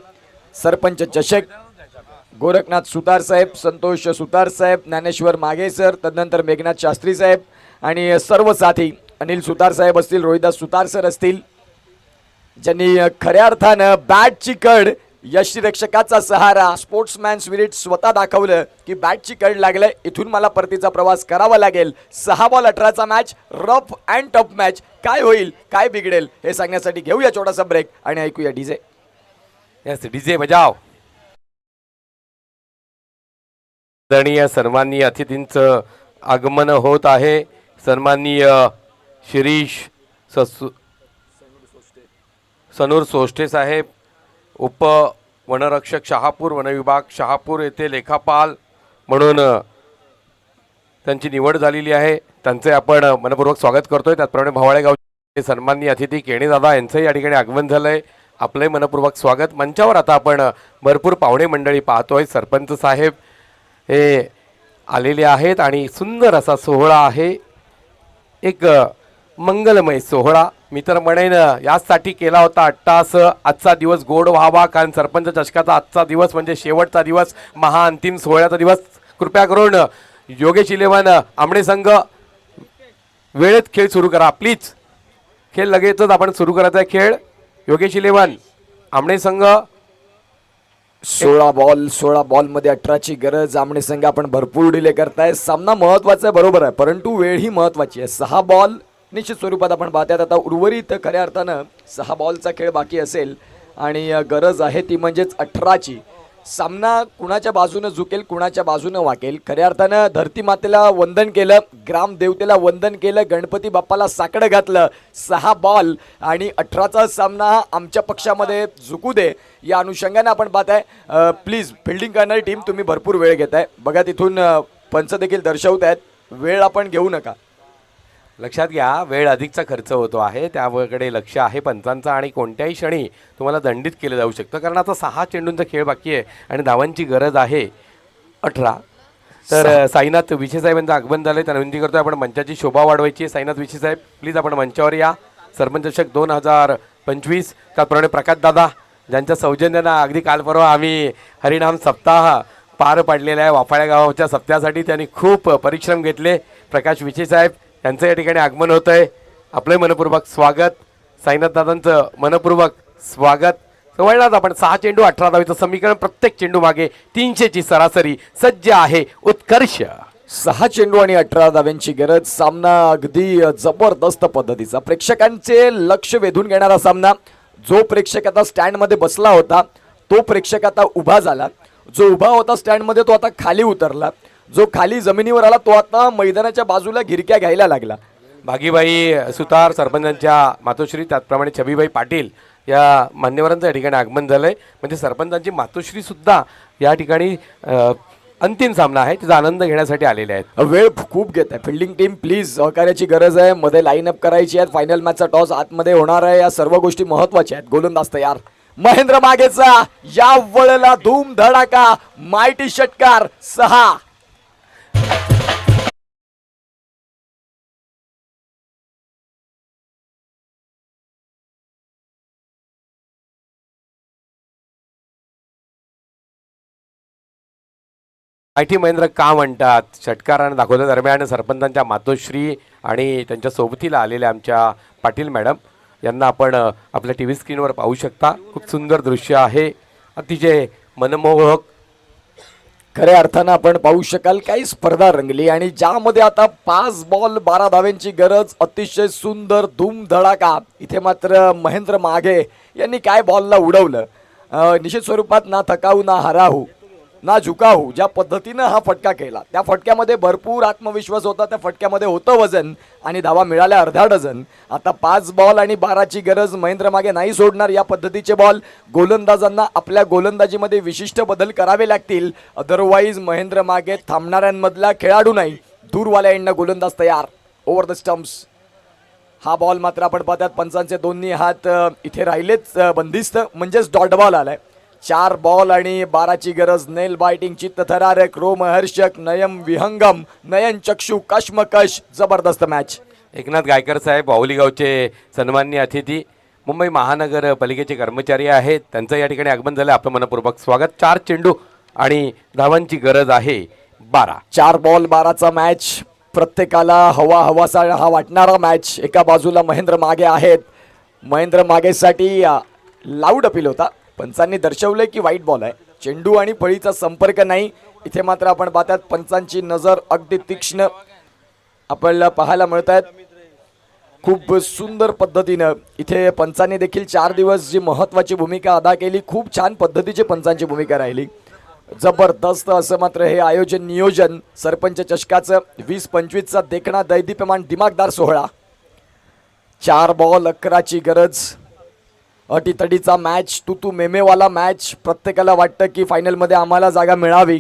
सरपंच चषक, गोरखनाथ सुतार साहेब, संतोष सुतार साहेब, ज्ञानेश्वर मागे सर, तदनंतर मेघनाथ शास्त्री साहेब, आणि सर्व साथी अनिल सुतार साहेब असतील, रोहिदास सुतार सर असतील, ज्यांनी खऱ्या अर्थानं बॅटची कड यष्टिरक्षकाचा सहारा, स्पोर्ट्समॅन स्पिरिट स्वतः दाखवलं की बॅटची कड लागलंय, इथून मला परतीचा प्रवास करावा लागेल. 6 बॉल 18चा match, rough and tough match. काय होईल, काय बिघडेल हे सांगण्यासाठी घेऊया छोटासा ब्रेक आणि ऐकूया डीजे. यस, डीजे बजाव. आदरणीय सन्माननीय अतिथींचं आगमन होत आहे. सन्माननीय शिरीष सनूर सोष्टे साहेब, उप वनरक्षक शहापूर, वनविभाग शहापूर येथे लेखापाल म्हणून त्यांची निवड झालेली आहे. त्यांचे आपण मनपूर्वक स्वागत करतोय. त्याचप्रमाणे भवाळे गावचे सन्माननीय अतिथी केणीदादा यांचंही या ठिकाणी आगमन झालं आहे. आपलंही मनपूर्वक स्वागत. मंचावर आता आपण भरपूर पाहुणे मंडळी पाहतोय. सरपंच साहेब हे आलेले आहेत आणि सुंदर असा सोहळा आहे, एक मंगलमय सोहळा. मी तर म्हणेन यासाठी केला होता अट्टास, आजचा दिवस गोड व्हावा, कारण सरपंच चषकाचा आजचा दिवस म्हणजे शेवटचा दिवस, महाअंतिम सोहळ्याचा दिवस. कृपया करून योगेश इलेव्हन आमणे संघ वेळेत खेळ सुरू करा प्लीज. खेळ लगेचच आपण सुरू करायचा आहे. खेळ योगेश इलेव्हन आमणे संघ. 16 बॉल मध्ये 18ची गरज. आमणे संघ आपण भरपूर डिले करताय. सामना महत्वाचा आहे बरोबर आहे, परंतु वेळ ही महत्वाची आहे. 6 बॉल निश्चित स्वरूपात आपण पाहतात. आता उर्वरित खऱ्या अर्थानं 6 बॉलचा खेळ बाकी असेल आणि गरज आहे ती म्हणजेच 18ची. सामना कुणाच्या बाजूनं झुकेल, कुणाच्या बाजूनं वाकेल. खऱ्या अर्थानं धरती मातेला वंदन केलं, ग्रामदेवतेला वंदन केलं, गणपती बाप्पाला साकडं घातलं. 6 बॉल आणि 18चा सामना आमच्या पक्षामध्ये झुकू दे या अनुषंगाने आपण पाहताय. प्लीज फिल्डिंग करणारी टीम तुम्ही भरपूर वेळ घेताय. बघा तिथून पंच देखील दर्शवत आहेत, वेळ आपण घेऊ नका. लक्षात घ्या, वेळ अधिकचा खर्च होतो आहे, त्याकडे लक्ष आहे पंचांचा आणि कोणत्याही क्षणी तुम्हाला दंडित केलं जाऊ शकतं, कारण आता 6 चेंडूंचा खेळ बाकी आहे आणि धावांची गरज आहे 18. तर साईनाथ विशे साहेबांचं आगमन झालं आहे. त्यांना विनंती करतोय आपण मंचाची शोभा वाढवायची आहे. साईनाथ विशे साहेब प्लीज आपण मंचावर या. सरपंच चषक 2025. त्याचप्रमाणे प्रकाश दादा ज्यांच्या सौजन्यानं अगदी काल परवा आम्ही हरिनाम सप्ताह पार पाडलेला आहे. वाफाळ्या गावाच्या सप्ताहासाठी त्यांनी खूप परिश्रम घेतले. प्रकाश विशे साहेब यांचं या ठिकाणी आगमन होतं आहे. आपलं मनपूर्वक स्वागत. साईनाथ दादांचं मनपूर्वक स्वागत. वळणात आपण 6 चेंडू 18 धावेचं समीकरण, प्रत्येक चेंडू मागे 300ची सरासरी. सज्ज आहे उत्कर्ष. 6 चेंडू आणि 18 धाव्यांची गरज. सामना अगदी जबरदस्त पद्धतीचा, प्रेक्षकांचे लक्ष वेधून घेणारा सामना. जो प्रेक्षक आता स्टँडमध्ये बसला होता तो प्रेक्षक आता उभा झाला. जो उभा होता स्टँडमध्ये तो आता खाली उतरला. जो खाली जमिनीवर आला तो आता मैदानाच्या बाजूला गिरक्या घ्यायला लागला. भागीबाई सुतार सरपंचांच्या मातोश्री, त्याचप्रमाणे छबीबाई पाटील या मान्यवरांचं या ठिकाणी आगमन झालं आहे. म्हणजे सरपंचांची मातोश्री सुद्धा या ठिकाणी अंतिम सामना आहे त्याचा आनंद घेण्यासाठी आलेले आहेत. वेळ खूप घेत आहे फिल्डिंग टीम, प्लीज सहकार्याची गरज आहे. मध्ये लाईन अप करायची आहे. फायनल मॅचचा टॉस आतमध्ये होणार आहे. या सर्व गोष्टी महत्वाच्या आहेत. गोलंदाज तयार. महेंद्र मागेचा या वळला धूम धडाका, मायटी षटकार. 6. आयटी महेंद्र का म्हणतात, षटकारानं दाखवल्या दरम्यान सरपंचांच्या मातोश्री आणि त्यांच्या सोबतीला आलेल्या आमच्या पाटील मॅडम यांना आपण आपल्या टी व्ही स्क्रीनवर पाहू शकता. खूप सुंदर दृश्य आहे, अतिशय मनमोहक. खऱ्या अर्थानं आपण पाहू शकाल काही स्पर्धा रंगली आणि ज्यामध्ये आता 5 बॉल 12 धाव्यांची गरज. अतिशय सुंदर धूम धडाका. इथे मात्र महेंद्र मागे यांनी काय बॉलला उडवलं. निश्चित स्वरूपात ना थकाऊ ना हराहू ना झुकाहू ज्या पद्धतीनं हा फटका केला त्या फटक्यामध्ये भरपूर आत्मविश्वास होता. त्या फटक्यामध्ये होतं वजन आणि धावा मिळाल्या अर्धा डझन. आता 5 बॉल आणि 12ची गरज. महेंद्र मागे नाही सोडणार या पद्धतीचे बॉल. गोलंदाजांना आपल्या गोलंदाजीमध्ये विशिष्ट बदल करावे लागतील, अदरवाईज महेंद्र मागे थांबणाऱ्यांमधला खेळाडू नाही. दूरवाल्या एंडनं गोलंदाज तयार. Over the stumps. हा बॉल मात्र आपण पाहतात पंचांचे दोन्ही हात इथे राहिलेच बंदिस्त, म्हणजेच डॉट बॉल आलाय. 4 बॉल आणि 12ची गरज. नेल बायटिंग, चित्तथरारक, रोमहर्षक, नयन विहंगम, नयन चक्षु, कश्मकश. जबरदस्त मॅच. एकनाथ गायकर साहेब बाहुली गावचे सन्माननीय अतिथी, मुंबई महानगरपालिकेचे कर्मचारी आहेत, त्यांचं या ठिकाणी आगमन झालं. आपलं मनपूर्वक स्वागत. 4 चेंडू आणि धावांची गरज आहे 12. 4 बॉल 12चा मॅच. प्रत्येकाला हवासा हा वाटणारा मॅच. एका बाजूला महेंद्र मागे आहेत. महेंद्र मागेसाठी लाऊड अपील होता. पंचांनी दर्शवलंय की वाईट बॉल आहे, चेंडू आणि फळीचा संपर्क नाही. इथे मात्र आपण पाहतात पंचांची नजर अगदी तीक्ष्ण आपल्याला पाहायला मिळत आहेत. खूप सुंदर पद्धतीनं इथे पंचांनी देखील 4 दिवस जी महत्त्वाची भूमिका अदा केली, खूप छान पद्धतीची पंचांची भूमिका राहिली. जबरदस्त असं मात्र हे आयोजन नियोजन सरपंच चषकाचं 20-25चा देखणा दैदिप्यमान दिमागदार सोहळा. 4 बॉल 11ची गरज, अटीतडीचा मॅच, तू मेमेवाला मॅच. प्रत्येकाला वाटतं की फायनलमध्ये आम्हाला जागा मिळावी,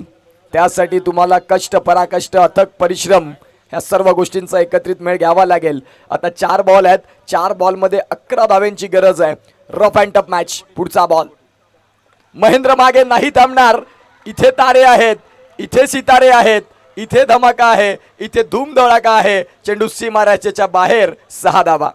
त्यासाठी तुम्हाला कष्ट पराकष्ट अथक परिश्रम ह्या सर्व गोष्टींचा एकत्रित मेळ घ्यावा लागेल. आता 4 बॉल आहेत, 4 बॉलमध्ये 11 धाव्यांची गरज आहे. Rough and tough match. पुढचा बॉल, महेंद्र मागे नाही थांबणार. इथे तारे आहेत, इथे सितारे आहेत, इथे धमाका आहे, इथे धूमधडाका आहे. चेंडू सीमारेषेच्या बाहेर. 6 धावा.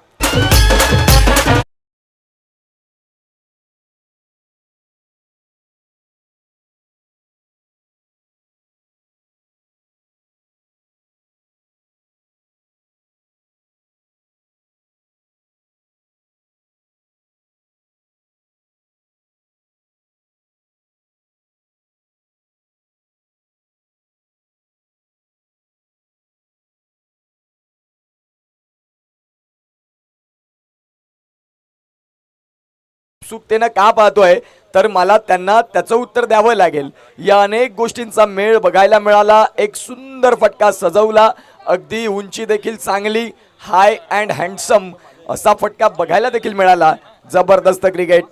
उत्सुकतेनं का पाहतोय तर मला त्यांना त्याचं उत्तर द्यावं लागेल. या अनेक गोष्टींचा मेळ बघायला मिळाला. एक सुंदर फटका सजवला, अगदी उंची देखील चांगली, हाय अँड हँडसम असा फटका बघायला देखील मिळाला. जबरदस्त क्रिकेट.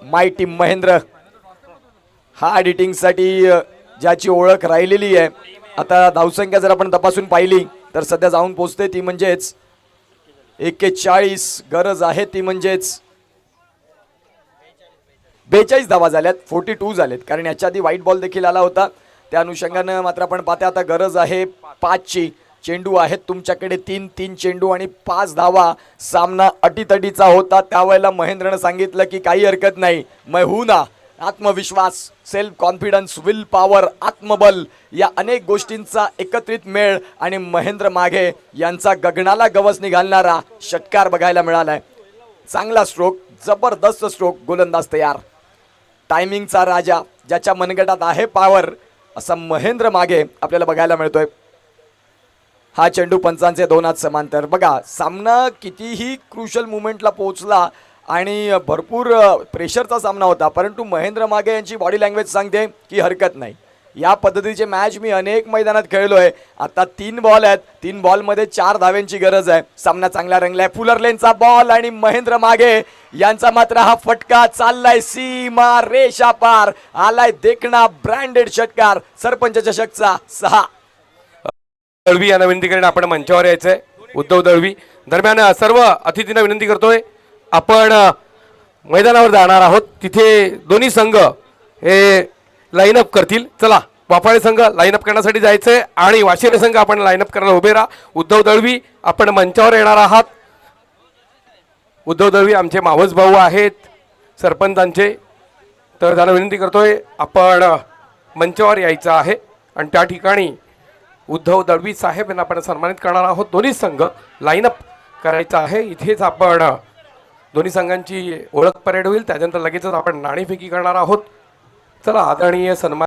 माय टीम महेंद्र हा एडिटिंगसाठी ज्याची ओळख राहिलेली आहे. आता धावसंख्या जर आपण तपासून पाहिली तर सध्या जाऊन पोचते ती म्हणजेच 41. गरज आहे ती म्हणजेच 42 धावा झाल्यात. 42 झालेत, कारण याच्या आधी व्हाईट बॉल देखील आला होता. त्या अनुषंगानं मात्र आपण पाहते आता गरज आहे 5ची. चेंडू आहेत तुमच्याकडे 3 चेंडू आणि 5 धावा. सामना अटीतडीचा होता. त्यावेळेला महेंद्रनं सांगितलं की काही हरकत नाही, मैं हूं ना. आत्मविश्वास, सेल्फ कॉन्फिडन्स, विल पॉवर, आत्मबल या अनेक गोष्टींचा एकत्रित मेळ आणि महेंद्र मागे यांचा गगनाला गवस निघालणारा षटकार बघायला मिळालाय. चांगला स्ट्रोक, जबरदस्त स्ट्रोक. गोलंदाज तयार. टायमिंगचा राजा, ज्याच्या मनगटात आहे पॉवर, असा महेंद्र मागे आपल्याला बघायला मिळतोय. हा चेंडू पंचांचे 2 हात समांतर. बघा सामना कितीही क्रुशल मुवमेंटला पोहोचला आणि भरपूर प्रेशरचा सामना होता, परंतु महेंद्र मागे यांची बॉडी लँग्वेज सांगते की हरकत नाही. या पद्धतीचे मॅच मी अनेक मैदानात खेळलोय. आता 3 बॉल आहेत, 3 बॉलमध्ये 4 धाव्यांची गरज आहे. सामना चांगला रंगलाय. फुलर लेनचा बॉल आणि महेंद्र मागे यांचा मात्र हा फटका चाललाय सीमा रेषा पार. आलाय देखणा ब्रँडेड षटकार. सरपंच चषकचा 6. दळवी यांना विनंती करेन आपण मंचावर यायचंय. उद्धव दळवी. दरम्यान सर्व अतिथींना विनंती करतोय आपण मैदानावर जाणार आहोत. तिथे दोन्ही संघ हे लाईनअप करतील. चला, वाफाळे संघ लाईनअप करण्यासाठी जायचंय आणि वाशिरे संघ आपण लाईनअप करायला उभे राहा. उद्धव दळवी आपण मंचावर येणार आहात. उद्धव दळवी आमचे मावस भाऊ आहेत सरपंचांचे, तर त्यांना विनंती करतोय आपण मंचावर यायचं आहे आणि त्या ठिकाणी उद्धव दळवी साहेब यांना आपण सन्मानित करणार आहोत. दोन्ही संघ लाईनअप करायचा आहे. इथेच आपण दोन्ही संघांची ओळख परेड होईल. त्याच्यानंतर लगेचच आपण नाणेफेकी करणार आहोत. चला, आदरणीय सन्मान